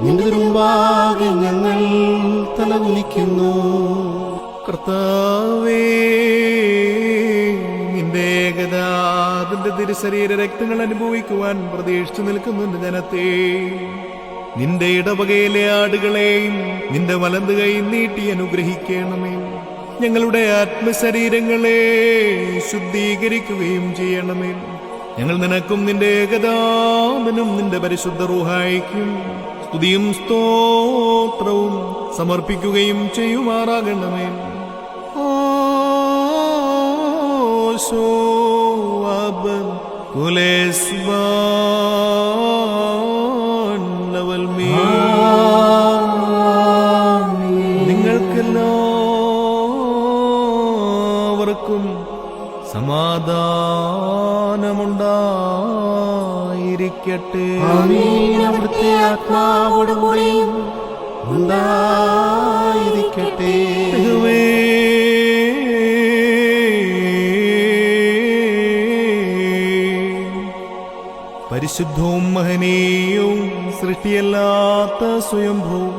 നിന്റെ തിരുമുമ്പാകെ ഞങ്ങൾ തലകുനിക്കുന്നു. കർത്താവേ, നിന്റെ ഏകജാതന്റെ തിരുശരീര രക്തങ്ങൾ അനുഭവിക്കുവാൻ പ്രതീക്ഷിച്ചു നിൽക്കുന്നുണ്ട് ജനത്തെ. നിന്റെ ഇടവകയിലെ ആടുകളെയും നിന്റെ വലത് കൈ നീട്ടി അനുഗ്രഹിക്കണമേ. ഞങ്ങളുടെ ആത്മശരീരങ്ങളെ ശുദ്ധീകരിക്കുകയും ചെയ്യണമേ. ഞങ്ങൾ നിനക്കും നിന്റെ ഏകജാതനും നിന്റെ പരിശുദ്ധ റൂഹായിക്കും സ്തുതിയും സ്തോത്രവും സമർപ്പിക്കുകയും ചെയ്യുമാറാകണമേ. ഓ ശോവബൻ കുലേസ്ബാൻ അവർക്കും സമാധാനമുണ്ടായിരിക്കട്ടെ. ആമീൻ. അവിടുത്തെ ആത്മാവോടുകൂടെയും ഉണ്ടായിരിക്കട്ടെ. യഹോവേ, പരിശുദ്ധവും മഹനീയവും സൃഷ്ടിയല്ലാത്ത സ്വയംഭൂവും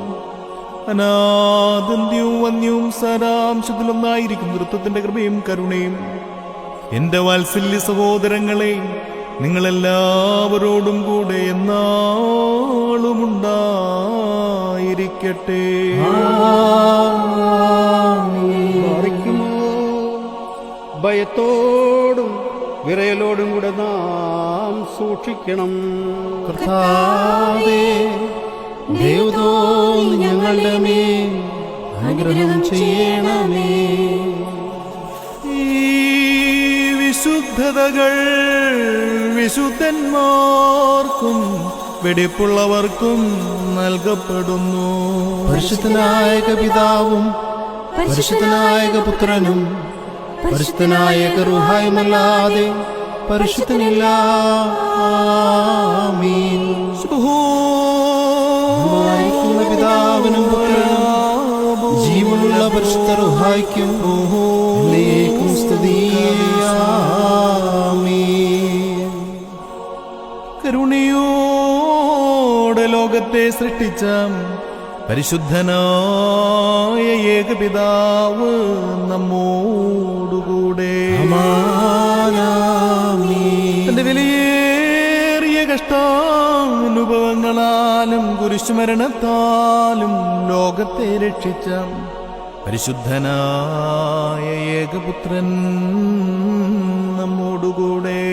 അനാദന്ത്യവും വന്യവും സാരാംശത്തിലൊന്നായിരിക്കും നൃത്തത്തിന്റെ കൃപയും കരുണയും എന്റെ വാത്സല്യ സഹോദരങ്ങളെ നിങ്ങളെല്ലാവരോടും കൂടെ എന്നാളും ഉണ്ടായിരിക്കട്ടെ. പാറിക്കുമോ ഭയത്തോടും വിറയലോടും കൂടെ നാം സൂക്ഷിക്കണം. കർത്താവേ, ദൈവത്തോട് ഞങ്ങളുടെ മേൽ അനുഗ്രഹം ചെയ്യണമേ. ഈ വിശുദ്ധതകൾ വിശുദ്ധന്മാർക്കും വെടിപ്പുള്ളവർക്കും നൽകപ്പെടുന്നു. പരിശുദ്ധനായ പിതാവും പരിശുദ്ധനായ പുത്രനും പരിശുദ്ധനായ റൂഹായുമല്ലാതെ പരിശുദ്ധനില്ല. ആമീൻ. ബഹുമാനിക്കുന്ന പിതാവിനും പുത്രനും ജീവനുള്ള പരിശുദ്ധ റൂഹായ്ക്കും എന്നേക്കും സ്തുതി. ആമീൻ. കരുണയോടെ ലോകത്തെ സൃഷ്ടിച്ച പരിശുദ്ധനായ ഏകപിതാവ് നമ്മോടുകൂടെ. തന്റെ വിലയേറിയ കഷ്ടാനുഭവങ്ങളാലും കുരിശുമരണത്താലും ലോകത്തെ രക്ഷിച്ച പരിശുദ്ധനായ ഏകപുത്രൻ നമ്മോടുകൂടെ.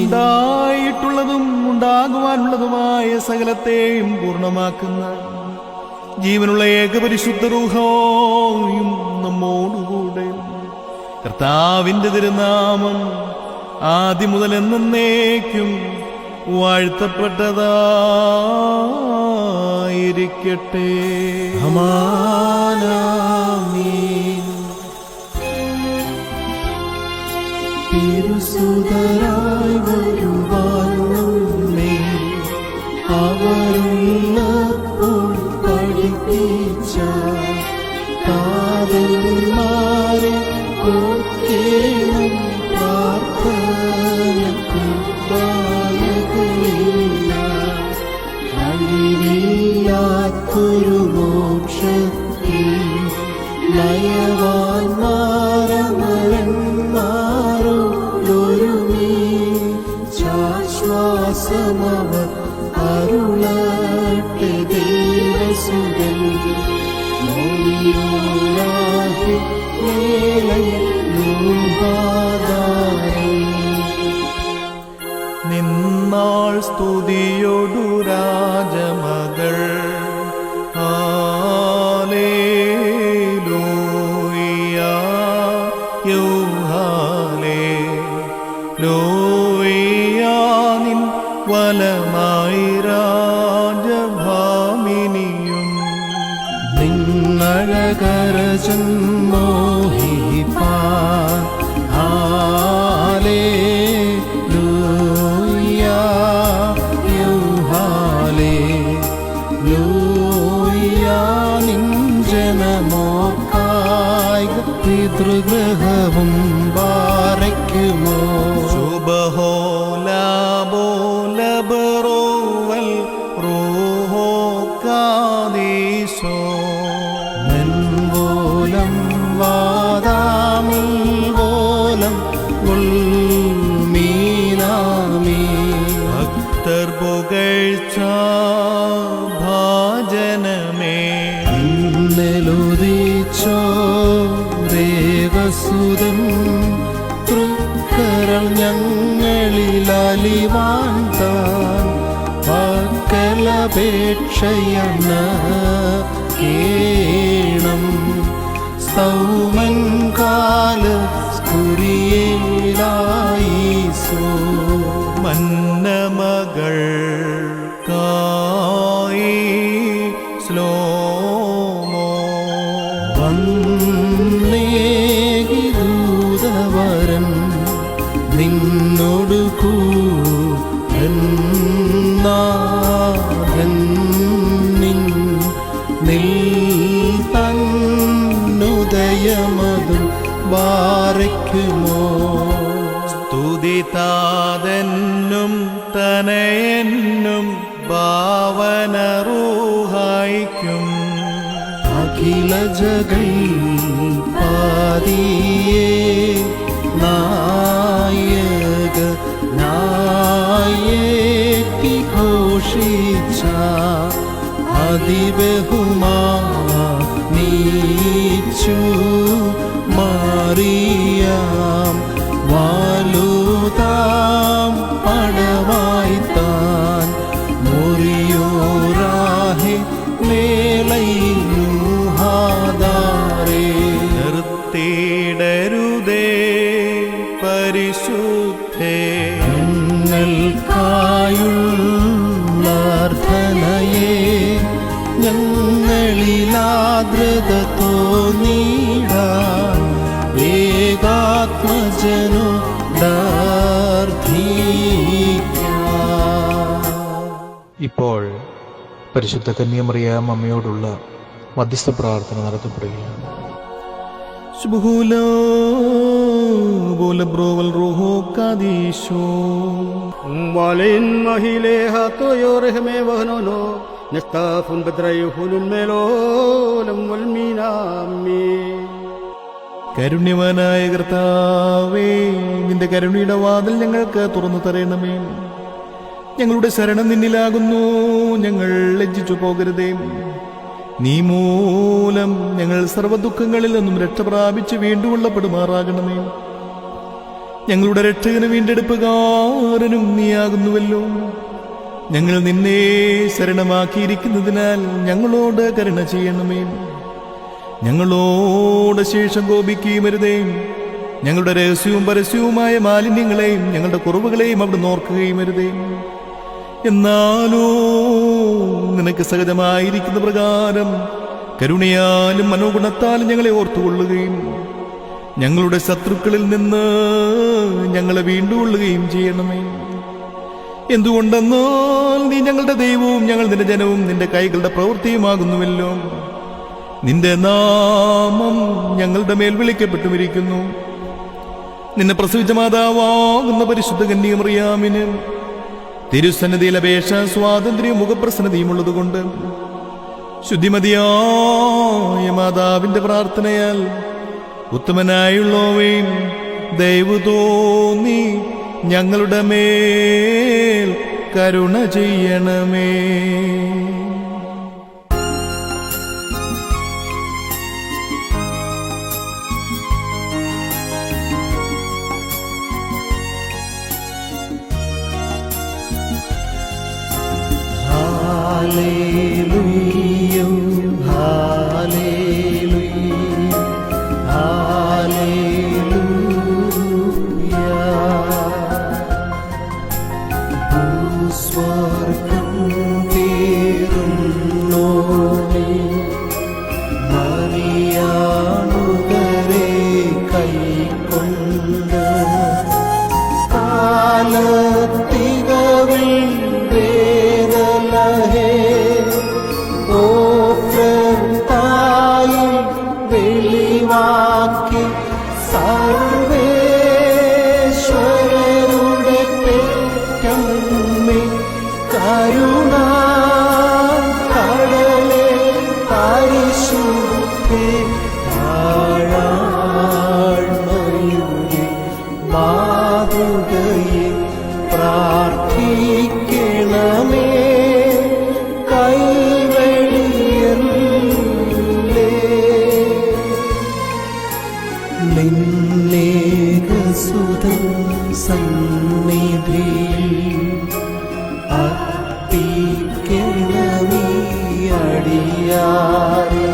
ഉണ്ടായിട്ടുള്ളതും ഉണ്ടാകുവാനുള്ളതുമായ സകലത്തെയും പൂർണ്ണമാക്കുന്ന ജീവനുള്ള ഏകപരിശുദ്ധ റൂഹായും നമ്മോടുകൂടെ. കർത്താവിന്റെ തിരുനാമം ആദ്യം മുതൽ എന്നേക്കും വാഴ്ത്തപ്പെട്ടതായിരിക്കട്ടെ. തിരുസുതരായി വരുവാൻ നമ്മെ അവരുള്ളപ്പോൾ പഠിപ്പിച്ച താതന്മാരെ ഓർക്കേണം. പ്രാർത്ഥനയ്ക്കുപായകയില്ല അഴിവില്ലാത്തൊരു മോക്ഷത്തിൽ നയവാന്മാരമരന്മാരോടൊരുമി ശ്വാസമവർ അരുളട്ടെ. ദേവസുതൻ മൊഴിയോരാഹി നിന്നാൾ സ്തുതിയൊടു രാജമകൾ. Hallelujah hallelujah. നിൻ വലമായി രാജഭാമിനിയും നിന്നഴകരജൻ മോഹിപ്പാൻ. Hallelujah hallelujah. നിൻ ജനമോക്കായി പിതൃഗൃഹവും ബാരയ്ക്കുമോ. ശുഭഹോലാബോലബറോവൽ റൂഹോ കാദീശോ. മെൻവോലം വാദാമിൽവോലം ഉൾമീനാമീ. ഭക്തർ പുകഴ്ച ഭാജനമേ. ഇന്നെലുദിച്ചോ ദേവസുതൻ തൃക്കരൾ ഞങ്ങളിൽ അലിവാൻ താൻ. പക്കലപേക്ഷയണ കേണം സൗമൻ കാല സ്കുരിയേലായിസോ. മന്നമകൾ കായി സ്ലോമോ. അങ്ങേകിദൂതവരൻ നിന്നോടു കൂടൻ നിൻ തന്നുദയമതു ബാരയ്ക്കുമോ സ്തുതിതാതന്നും തനയന്നും ഭാവനറൂഹായിക്കും അഖില ജഗൽ പാതിയേ നായക നായേറ്റി ഘോഷിച്ച അതിബഹുമാ നീച്ചു മാറിയാം വാലുതാം പടവായി താൻ മുറിയോരാഹെ മേലൈനുഹാദാരേ നിർത്തിയിടരുതേ പരിശുദ്ധേ ഞങ്ങൾക്കായുള്ളാർത്ഥനയെ ഞങ്ങളിലാദ്രത തോന്നിടാൻ ഏകാത്മജനു ഇപ്പോൾ പരിശുദ്ധ കന്യമറിയാം അമ്മയോടുള്ള മധ്യസ്ഥ പ്രാർത്ഥന നടത്തപ്പെടുകയാണ്. Walin mahileha toyorehme wahnono nestafun bedrayuhunul melolam walminami. കാരുണ്യവാനായ കർത്താവേ, നിന്റെ കരുണയുടെ വാതിൽ ഞങ്ങൾക്ക് തുറന്നു തരണമേ. ഞങ്ങളുടെ ശരണം നിന്നിലാകുന്നു, ഞങ്ങൾ ലജ്ജിച്ചു പോകരുതേ. നീ മൂലം ഞങ്ങൾ സർവ്വദുഃഖങ്ങളിൽ നിന്നും രക്ഷ പ്രാപിച്ച് വീണ്ടുകൊള്ളപ്പെടുമാറാകണമേ. ഞങ്ങളുടെ രക്ഷകന് വീണ്ടെടുപ്പുകാരനും നീയാകുന്നുവല്ലോ. ഞങ്ങൾ നിന്നെ ശരണമാക്കിയിരിക്കുന്നതിനാൽ ഞങ്ങളോട് കരുണ ചെയ്യണമേ. ഞങ്ങളോട് ശേഷം കോപിക്കുകയുമരുതേ. ഞങ്ങളുടെ രഹസ്യവും പരസ്യവുമായ മാലിന്യങ്ങളെയും ഞങ്ങളുടെ കുറവുകളെയും അവിടെ നോർക്കുകയും അരുതേ. എന്നാലോ നിനക്ക് സഹജമായിരിക്കുന്ന പ്രകാരം കരുണയാലും മനോഗുണത്താലും ഞങ്ങളെ ഓർത്തുകൊള്ളുകയും ഞങ്ങളുടെ ശത്രുക്കളിൽ നിന്ന് ഞങ്ങളെ വീണ്ടുകൊള്ളുകയും ചെയ്യണമേ. എന്തുകൊണ്ടെന്നാൽ നീ ഞങ്ങളുടെ ദൈവവും ഞങ്ങൾ നിന്റെ ജനവും നിന്റെ കൈകളുടെ പ്രവൃത്തിയുമാകുന്നുവല്ലോ. നിന്റെ നാമം ഞങ്ങളുടെ മേൽ വിളിക്കപ്പെട്ടുമിരിക്കുന്നു. നിന്നെ പ്രസവിച്ച മാതാവാകുന്ന പരിശുദ്ധ കന്യമറിയാമിന് തിരുസന്നിധിയിൽ അപേക്ഷ സ്വാതന്ത്ര്യവും മുഖപ്രസന്നതയും ഉള്ളതുകൊണ്ട് ശുദ്ധിമതിയായ മാതാവിന്റെ പ്രാർത്ഥനയാൽ ഉത്തമനായുള്ളവയും ദയവു തോന്നി ഞങ്ങളുടെ മേൽ കരുണ ചെയ്യണമേ. Hallelujah, hallelujah, hallelujah. Swargam തീരുന്നോനേ, മറിയാമുദരേ കൈക്കൊണ്ട് കാലത്തികവിൽ വേദലഹേ വെളിവാക്കി സർവേശ്വരരുടെ പെറ്റമ്മേ കരുണ കടലേ പരിശുദ്ധേ ആഴാഴ്മയുടെ മാതൃകയെ പ്രാർത്ഥിക്കണമേ. നിന്നേകസുതൻ സന്നിധിയിൽ അർപ്പിക്കണമേ അടിയാരെ.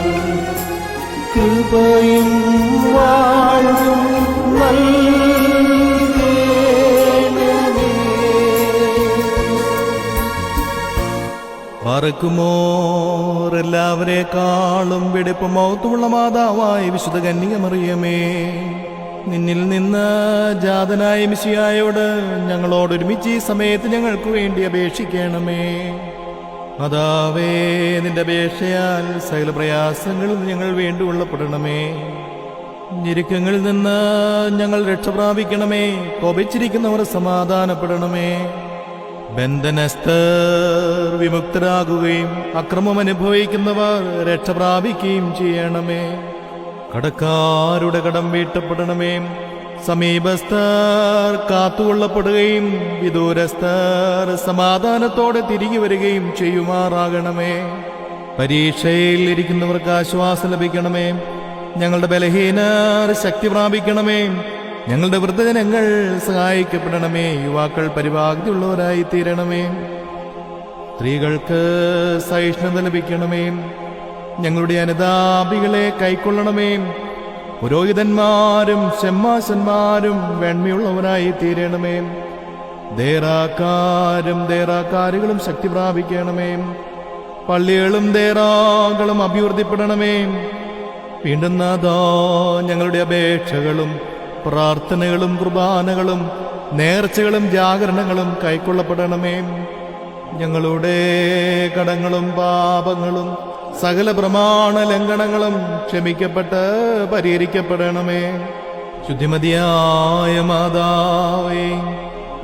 കൃപയും വാഴ്വും നൽകണമേ. പാറക്കുമോർ എല്ലാവരെക്കാളും വെടിപ്പും മൗത്തുമുള്ള മാതാവായ വിശുദ്ധ കന്യകമറിയമേ, നിന്നിൽ നിന്ന് ജാതനായ മിശിഹായോട് ഞങ്ങളോടൊരുമിച്ച് ഈ സമയത്ത് ഞങ്ങൾക്ക് വേണ്ടി അപേക്ഷിക്കണമേ. മാതാവേ, നിന്റെ അപേക്ഷയാൽ സകല പ്രയാസങ്ങളിൽ ഞങ്ങൾ വേണ്ടി ഉള്ളപ്പെടണമേ. ഞെരുക്കങ്ങളിൽ നിന്ന് ഞങ്ങൾ രക്ഷ പ്രാപിക്കണമേ. കോപിച്ചിരിക്കുന്നവർ സമാധാനപ്പെടണമേ. ബന്ധനസ്ഥർ വിമുക്തരാകുകയും അക്രമം അനുഭവിക്കുന്നവർ രക്ഷ പ്രാപിക്കുകയും ചെയ്യണമേ. കടക്കാരുടെ കടം വീട്ടപ്പെടണമേ. സമീപസ്ഥർ കാത്തുകൊള്ളപ്പെടുകയും വിദൂരസ്ഥർ സമാധാനത്തോടെ തിരികെ വരികയും ചെയ്യുമാറാകണമേ. പരീക്ഷയിൽ ഇരിക്കുന്നവർക്ക് ആശ്വാസം ലഭിക്കണമേ. ഞങ്ങളുടെ ബലഹീനർ ശക്തി പ്രാപിക്കണമേ. ഞങ്ങളുടെ വൃദ്ധജനങ്ങൾ സഹായിക്കപ്പെടണമേ. യുവാക്കൾ പരിവാഗ്തിയുള്ളവരായി തീരണമേ. സ്ത്രീകൾക്ക് സഹിഷ്ണുത ലഭിക്കണമേ. ഞങ്ങളുടെ അനുതാപികളെ കൈക്കൊള്ളണമേ. പുരോഹിതന്മാരും ഷമ്മാശന്മാരും വെണ്മയുള്ളവരായി തീരണമേ. ദേറാക്കാരും ദേറാക്കാരുകളും ശക്തി പ്രാപിക്കണമേ. പള്ളികളും ദേറാകളും അഭിവൃദ്ധിപ്പെടണമേ. വീണ്ടും നാഥാ, ഞങ്ങളുടെ അപേക്ഷകളും പ്രാർത്ഥനകളും കുർബാനകളും നേർച്ചകളും ജാഗരണങ്ങളും കൈക്കൊള്ളപ്പെടണമേ. ഞങ്ങളുടെ കടങ്ങളും പാപങ്ങളും സകല പ്രമാണ ലംഘനങ്ങളും ക്ഷമിക്കപ്പെട്ട് പരിഹരിക്കപ്പെടണമേ. ശുദ്ധിമതിയായ മാതാവേ,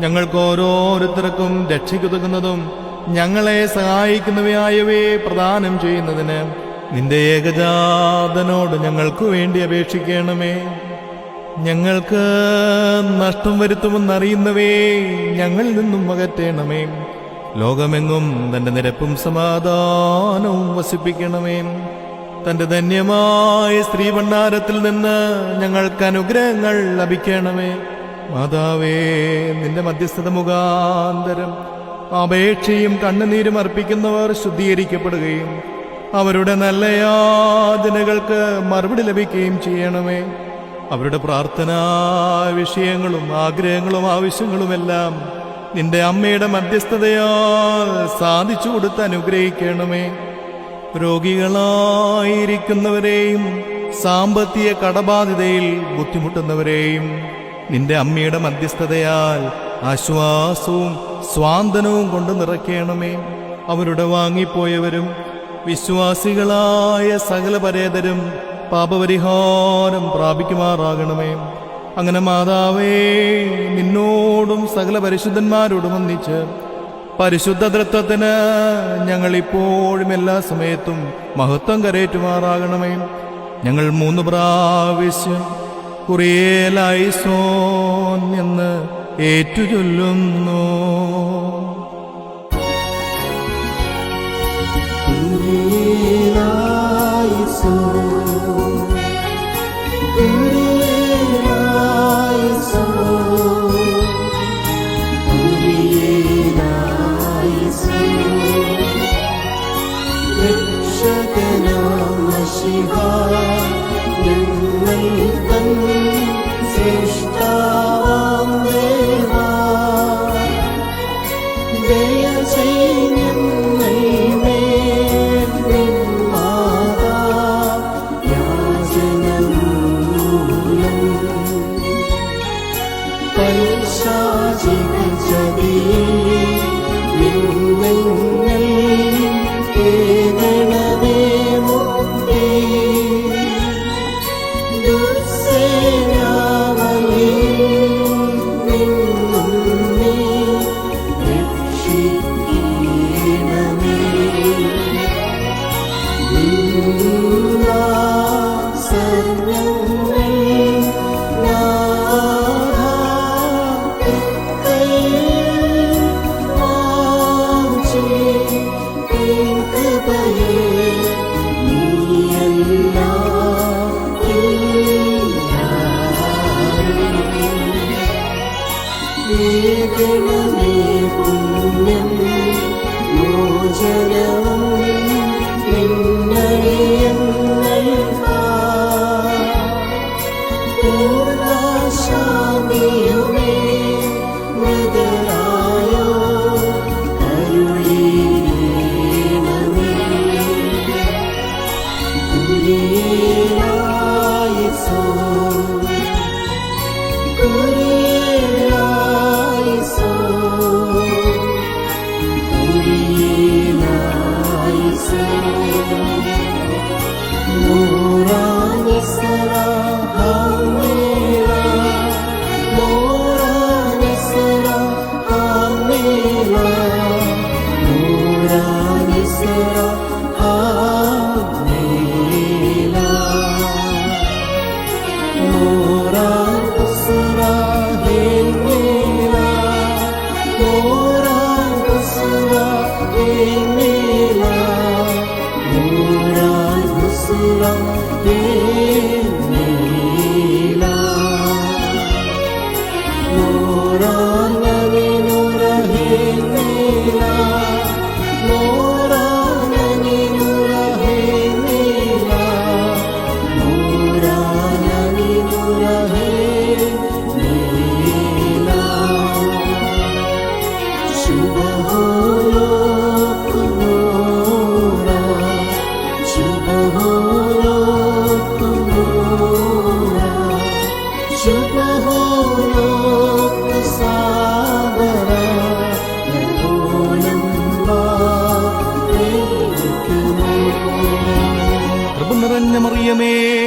ഞങ്ങൾക്ക് ഓരോരുത്തർക്കും രക്ഷയ്ക്കുതകുന്നതും ഞങ്ങളെ സഹായിക്കുന്നവയായവയെ പ്രദാനം ചെയ്യുന്നതിന് നിന്റെ ഏകജാതനോട് ഞങ്ങൾക്ക് വേണ്ടി അപേക്ഷിക്കണമേ. ഞങ്ങൾക്ക് നഷ്ടം വരുത്തുമെന്നറിയുന്നവയെ ഞങ്ങളിൽ നിന്നും അകറ്റണമേ. ലോകമെങ്ങും തന്റെ നിരപ്പും സമാധാനവും വസിപ്പിക്കണമേ. തന്റെ ധന്യമായ സ്ത്രീഭണ്ഡാരത്തിൽ നിന്ന് ഞങ്ങൾക്ക് അനുഗ്രഹങ്ങൾ ലഭിക്കണമേ. മാതാവേ, നിന്റെ മധ്യസ്ഥത മുഖാന്തരം അപേക്ഷയും കണ്ണുനീരും അർപ്പിക്കുന്നവർ ശുദ്ധീകരിക്കപ്പെടുകയും അവരുടെ നല്ല യാചനകൾക്ക് മറുപടി ലഭിക്കുകയും ചെയ്യണമേ. അവരുടെ പ്രാർത്ഥനാ വിഷയങ്ങളും ആഗ്രഹങ്ങളും ആവശ്യങ്ങളുമെല്ലാം നിന്റെ അമ്മയുടെ മധ്യസ്ഥതയാൽ സാധിച്ചു കൊടുത്ത് അനുഗ്രഹിക്കണമേ. രോഗികളായിരിക്കുന്നവരെയും സാമ്പത്തിക കടബാധിതയിൽ ബുദ്ധിമുട്ടുന്നവരെയും നിന്റെ അമ്മയുടെ മധ്യസ്ഥതയാൽ ആശ്വാസവും സ്വാന്തനവും കൊണ്ട് നിറയ്ക്കണമേ. അവരുടെ വാങ്ങിപ്പോയവരും വിശ്വാസികളായ സകല പരേതരും പാപപരിഹാരം പ്രാപിക്കുമാറാകണമേ. അങ്ങനെ മാതാവേ, നിന്നോടും സകല പരിശുദ്ധന്മാരോടും ഒന്നിച്ച് പരിശുദ്ധ തൃത്വത്തിന് ഞങ്ങൾ ഇപ്പോഴും എല്ലാ സമയത്തും മഹത്വം കരേറ്റുമാറാകണമേ. ഞങ്ങൾ 3 പ്രാവശ്യം കുറിയേലായിസോൻ എന്ന് ഏറ്റുചൊല്ലുന്നു. ോ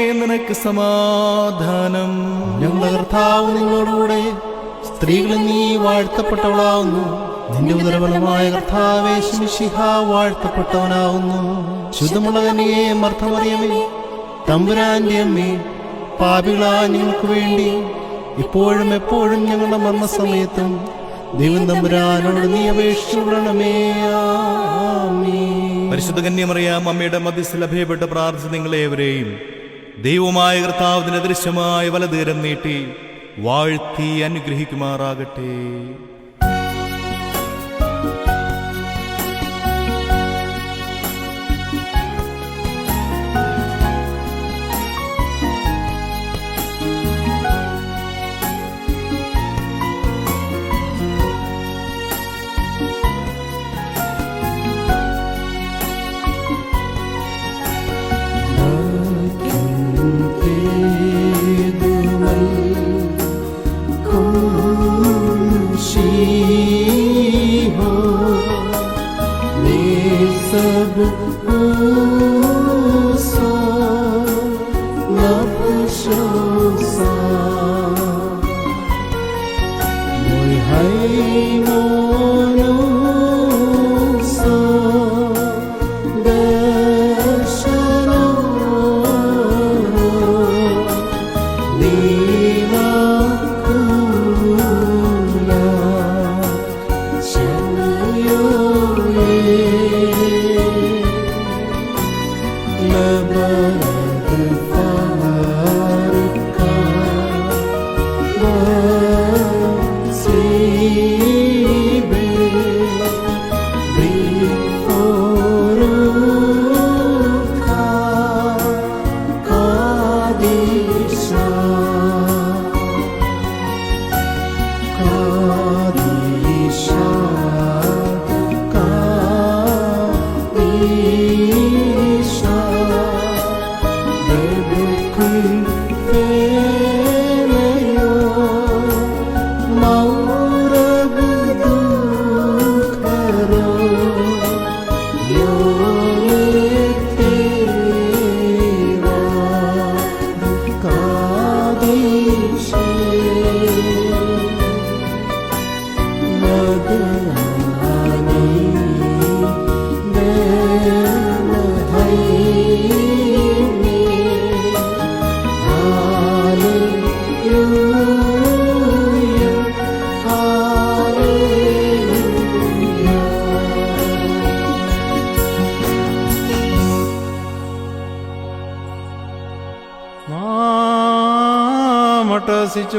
നിനക്ക് സമാധാനം. ഞങ്ങളുടെ കർത്താവ് നിങ്ങളോടുകൂടെ സ്ത്രീകളിൽ നീ വാഴ്ത്തപ്പെട്ടവളാവുന്നു. നിന്റെ ഉദരഫലമായ കർത്താവേ ശിശിഹ വാഴ്ത്തപ്പെട്ടവനാവുന്നു. ശുദ്ധമുള്ള കന്യകേ മർത്തമറിയമേ, തമ്പുരാന്റെ അമ്മേ, പാപികളാ ഞങ്ങൾക്ക് വേണ്ടി ഇപ്പോഴും എപ്പോഴും ഞങ്ങളുടെ മരണസമയത്തും ദൈവം തമ്പുരാനോട് നീ അപേക്ഷിച്ചുകൊള്ളണമേ. ആമേൻ. പരിശുദ്ധ കന്യമറിയാം അമ്മയുടെ മധ്യസ്ഥ ലഭ്യപ്പെട്ട് പ്രാർത്ഥിച്ച നിങ്ങളേവരെയും ദൈവമായ കർത്താവിന്റെ ദൃശ്യമായ വലതുകരം നീട്ടി വാഴ്ത്തി അനുഗ്രഹിക്കുമാറാകട്ടെ.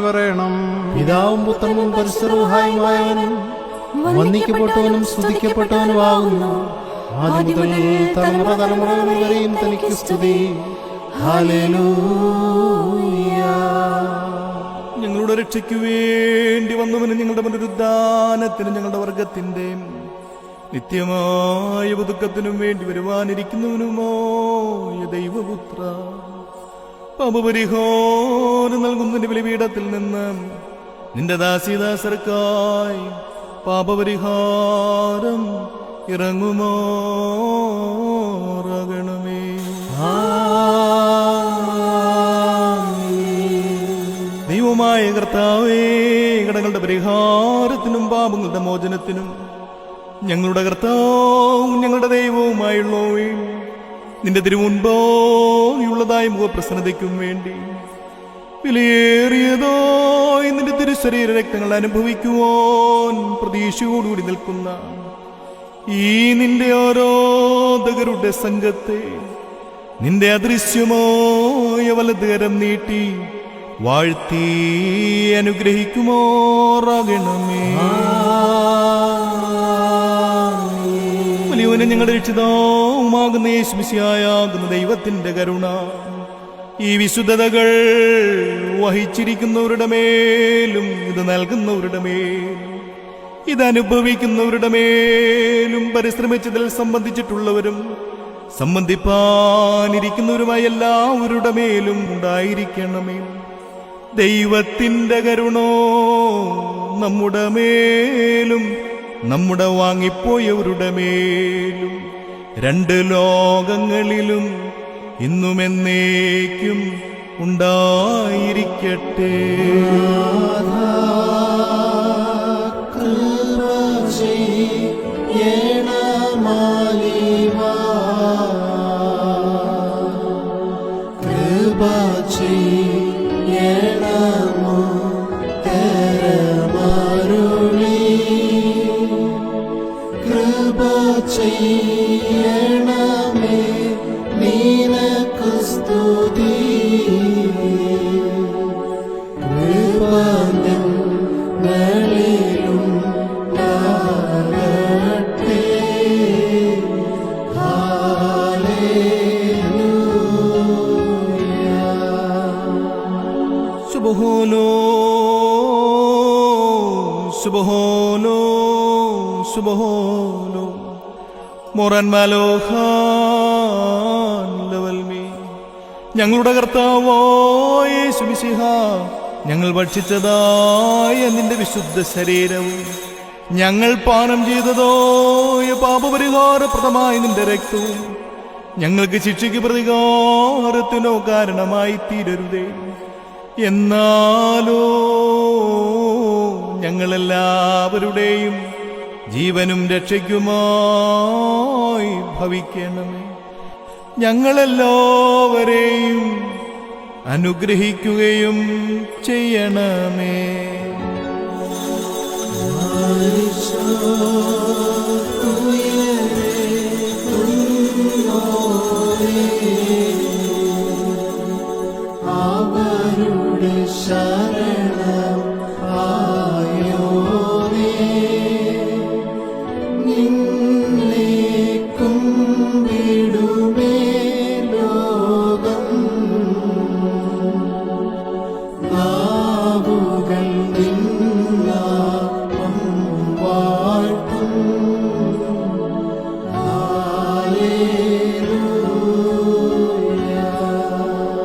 പറയണം. പിതാവും പുത്രനും പരിശുദ്ധരുമായവനും വന്ദിക്കപ്പെട്ടവനും സ്തുതിക്കപ്പെട്ടവനുമാകുന്നു. ആദ്യം മുതൽ തലമുറ തലമുറകൾ വരെയും തനിക്ക് സ്തുതി. ഹല്ലേലൂയ. ഞങ്ങളുടെ രക്ഷയ്ക്കു വേണ്ടി വന്നവനും ഞങ്ങളുടെ പുനരുദ്ധാനത്തിനും ഞങ്ങളുടെ വർഗത്തിന്റെ നിത്യമായ പുതുക്കത്തിനും വേണ്ടി വരുവാനിരിക്കുന്നവനുമായ ദൈവപുത്ര, പാപപരിഹാരം നൽകുന്നതിന്റെ ബലിപീഠത്തിൽ നിന്ന് നിന്റെ ദാസീദാസർക്കായി പാപപരിഹാരം ഇറങ്ങുമാറാകണമേ. ദൈവമായ കർത്താവേ, കടങ്ങളുടെ പരിഹാരത്തിനും പാപങ്ങളുടെ മോചനത്തിനും ഞങ്ങളുടെ കർത്താവും ഞങ്ങളുടെ ദൈവവുമായുള്ളവേ, നിന്റെ തിരുമുൻപായുള്ളതായ മുഖപ്രസന്നതയ്ക്കും വേണ്ടി വിലയേറിയതായി നിന്റെ തിരുശരീര രക്തങ്ങൾ അനുഭവിക്കുവാൻ പ്രതീക്ഷയോടുകൂടി നിൽക്കുന്ന ഈ നിന്റെ ആരാധകരുടെ സംഘത്തെ നിന്റെ അദൃശ്യമായ വലതുകരം നീട്ടി വാഴ്ത്തി അനുഗ്രഹിക്കുമാറാകണമേ. വലിയവനും ഞങ്ങളുടെ രക്ഷിതാവുമാകുന്ന യേശുമിശിഹായാകുന്ന ദൈവത്തിന്റെ കരുണ ഈ വിശുദ്ധതകൾ വഹിച്ചിരിക്കുന്നവരുടെ മേലും ഇത് നൽകുന്നവരുടെ മേലും ഇതനുഭവിക്കുന്നവരുടെ മേലും പരിശ്രമിച്ചതിൽ സംബന്ധിച്ചിട്ടുള്ളവരും സംബന്ധിപ്പാനിരിക്കുന്നവരുമായ എല്ലാവരുടെ മേലും ഉണ്ടായിരിക്കണമേ. ദൈവത്തിന്റെ കരുണോ നമ്മുടെ മേലും നമ്മുടെ വാങ്ങിപ്പോയവരുടെ മേലും രണ്ട് ലോകങ്ങളിലും ഇന്നും എന്നേക്കും ഉണ്ടായിരിക്കട്ടെ. സുബഹോലോ മോറാൻ മാലോഹാൻ ലവൽമി. ഞങ്ങളുടെ കർത്താവായ യേശുമിശിഹ, ഞങ്ങൾ ഭക്ഷിച്ചതായ നിന്റെ വിശുദ്ധ ശരീരവും ഞങ്ങൾ പാനം ചെയ്തതായ പാപപരിഹാരപ്രദമായ നിന്റെ രക്തവും ഞങ്ങൾക്ക് ശിക്ഷയ്ക്ക് പ്രതികാരത്തിനോ കാരണമായി തീരരുതേ. എന്നാലോ ഞങ്ങളെല്ലാവരുടെയും ജീവനും രക്ഷയ്ക്കുമായി ഭവിക്കണമേ. ഞങ്ങളെല്ലാവരെയും അനുഗ്രഹിക്കുകയും ചെയ്യണമേ. അവരുടെ ശരണം ആയോരേ, നിന്നെ കുമ്പിടുമേ ലോകം. നാവുകൾ നിന്നാമം വാഴ്ത്തും.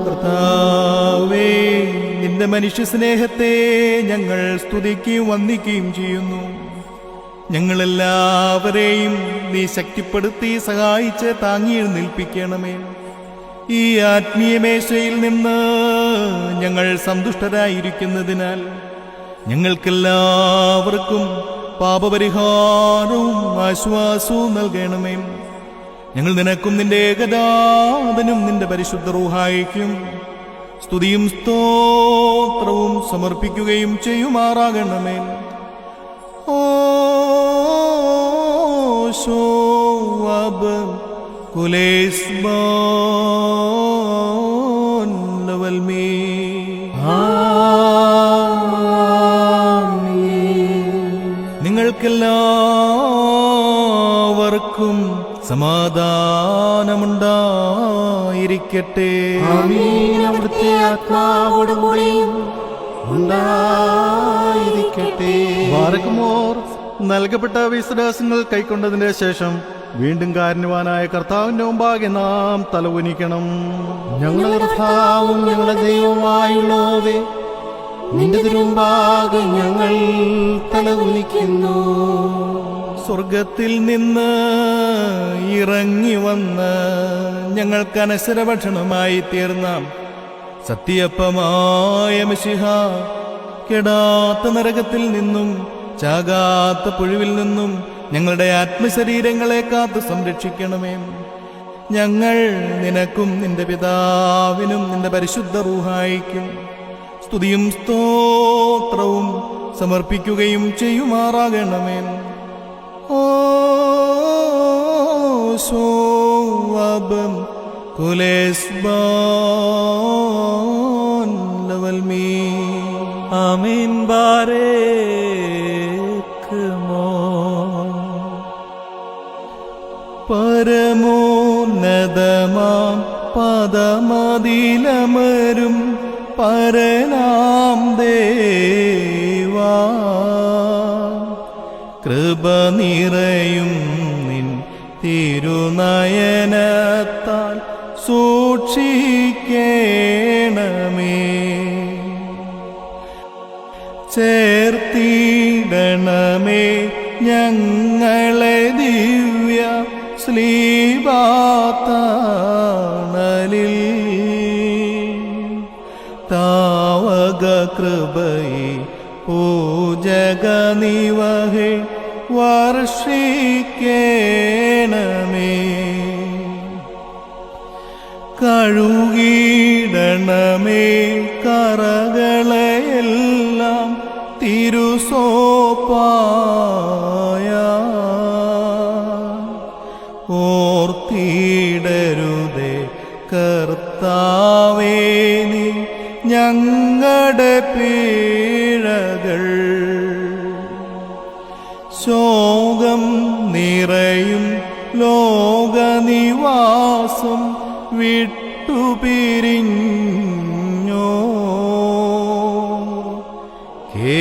കർത്താവേ, നിന്റെ മനുഷ്യ സ്നേഹത്തെ ഞങ്ങൾ സ്തുതിക്കുകയും വന്ദിക്കുകയും ചെയ്യുന്നു. ഞങ്ങളെല്ലാവരെയും നീ ശക്തിപ്പെടുത്തി സഹായിച്ച് താങ്ങി എഴുന്നേൽപ്പിക്കണമേ. ഈ ആത്മീയ മേശയിൽ നിന്ന് ഞങ്ങൾ സന്തുഷ്ടരായിരിക്കുന്നതിനാൽ ഞങ്ങൾക്കെല്ലാവർക്കും പാപപരിഹാരവും ആശ്വാസവും നൽകണമേ. ഞങ്ങൾ നിനക്കും നിന്റെ ഏകജാതനും നിന്റെ പരിശുദ്ധ റൂഹായിക്കും സ്തുതിയും സ്തോത്രവും സമർപ്പിക്കുകയും ചെയ്യുമാറാകണമേ. ഓ ശോവബ് കുലേസ്ബോൻ ലവൽമീ. നിങ്ങൾക്കെല്ലാവർക്കും സമാധാനമുണ്ടായിരിക്കട്ടെ. അവിടുത്തെ ആത്മാവോടുകൂടിയും ഉണ്ടായിരിക്കട്ടെ. ബാറക്കുമോർ നൽകപ്പെട്ട വിശ്വാസങ്ങൾ കൈക്കൊണ്ടതിന് ശേഷം വീണ്ടും കാരുണ്യവാനായ കർത്താവിന്റെ മുമ്പാകെ നാം തലകുനിക്കണം. ഞങ്ങളുടെ കർത്താവും ഞങ്ങളുടെ ദൈവമായുള്ളവേ, നിന്റെ തിരുമുമ്പാകെ ഞങ്ങൾ തലകുനിക്കുന്നു. സ്വർഗത്തിൽ നിന്ന് ഇറങ്ങി വന്ന് ഞങ്ങൾക്ക് അനശ്വര ഭക്ഷണമായി തീർന്ന സത്യപ്പമായ മിശിഹ, കെടാത്ത നരകത്തിൽ നിന്നും ചാകാത്ത പുഴുവിൽ നിന്നും ഞങ്ങളുടെ ആത്മശരീരങ്ങളെ കാത്തു സംരക്ഷിക്കണമേ. ഞങ്ങൾ നിനക്കും നിന്റെ പിതാവിനും നിന്റെ പരിശുദ്ധ റൂഹായിക്കും സ്തുതിയും സ്തോത്രവും സമർപ്പിക്കുകയും ചെയ്യുമാറാകണമേ. ഓ ശോവബം കുലേസ്ബോൻ ലവൽമീ. ആമീൻ. ബാരേക്കുമോ. പരമോന്നതമാം പദമതിലമരും പരനാം ദേവാ, കൃപ നിറയും നിൻ തിരുനയനത്താൽ സൂക്ഷിക്കണമേ. ചേർത്തിടണമേ ഞങ്ങളെ ദിവ്യ ശ്ലീബാതണലിൽ. താവക കൃപയെ പൂജക നിവഹേ വർഷിക്കേണമേ. കഴുകിടണമേ കറകളെല്ലാം തിരുസോപ്പായ. ഓർത്തിടരുതേ കർത്താവേ നീ ഞങ്ങളുടെ പീഴകൾ. ശോകം നിറയും ലോകനിവാസം വിട്ടുപിരിഞ്ഞോ. കേകുകമോദം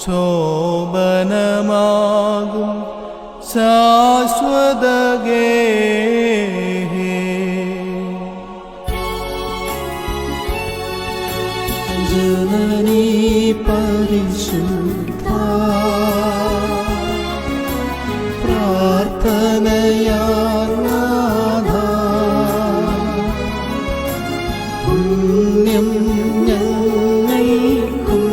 ശോഭനമാകും ശാശ്വതഗേഹേ. ജനനീ പരിശുദ്ധ പ്രാർത്ഥനയാനാഥ പുണ്യം ഞങ്ങൾക്കും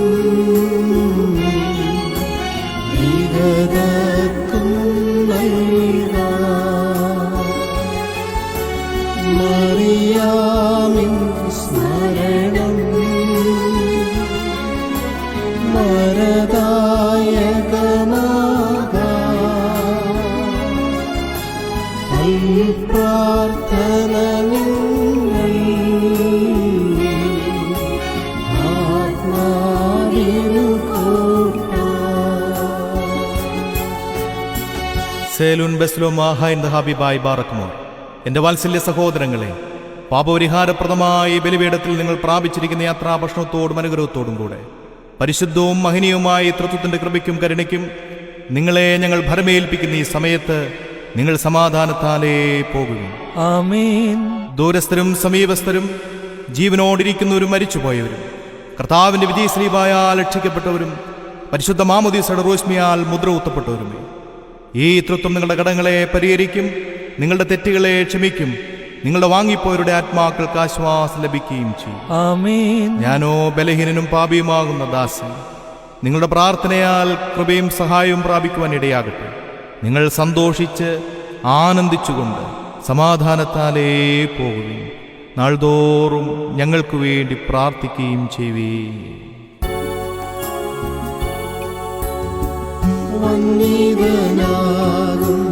വിഗതർക്കും നൽകാം. മറിയാമിൻ സ്മരണം പ്രാർത്ഥന ആത്മാവിനു സേലുൻ ബെസ്ലോമാഹായിൻ ദഹാബിബായ് ബാറക്കുമോ. എന്റെ വാത്സല്യ സഹോദരങ്ങളെ, പാപപരിഹാരപ്രദമായി ബലിപീഠത്തിൽ നിങ്ങൾ പ്രാപിച്ചിരിക്കുന്ന യാത്രാഭക്ഷണത്തോടും അനുഗ്രഹത്തോടും കൂടെ പരിശുദ്ധവും മഹനീയവുമായ തൃത്വത്തിന്റെ കൃപയ്ക്കും കരുണയ്ക്കും നിങ്ങളെ ഞങ്ങൾ ഭരമേൽപ്പിക്കുന്ന ഈ സമയത്ത് നിങ്ങൾ സമാധാനത്താലേ പോകുന്നു. ആമേൻ. ദൂരസ്ഥരും സമീപസ്ഥരും ജീവനോടിരിക്കുന്നവരും മരിച്ചുപോയവരും കർത്താവിന്റെ വിജയശ്രീവായാൽ രക്ഷിക്കപ്പെട്ടവരും പരിശുദ്ധ മാമോദീസയുടെ റോഷ്മിയാൽ മുദ്ര കുത്തപ്പെട്ടവരുമേ, ഈ തൃത്വം നിങ്ങളുടെ കടങ്ങളെ പരിഹരിക്കും, നിങ്ങളുടെ തെറ്റുകളെ ക്ഷമിക്കും, നിങ്ങളുടെ വാങ്ങിപ്പോയവരുടെ ആത്മാക്കൾക്ക് ആശ്വാസം ലഭിക്കുകയും ചെയ്യും. ആമേൻ. ഞാനോ ബലഹീനനും പാപിയുമാകുന്ന ദാസൻ, നിങ്ങളുടെ പ്രാർത്ഥനയാൽ കൃപയും സഹായവും പ്രാപിക്കുവാൻ ഇടയാകട്ടെ. നിങ്ങൾ സന്തോഷിച്ച് ആനന്ദിച്ചുകൊണ്ട് സമാധാനത്താലേ പോകുകയും നാൾതോറും ഞങ്ങൾക്ക് വേണ്ടി പ്രാർത്ഥിക്കുകയും ചെയ്യുവേ. വന്ദിതനാകും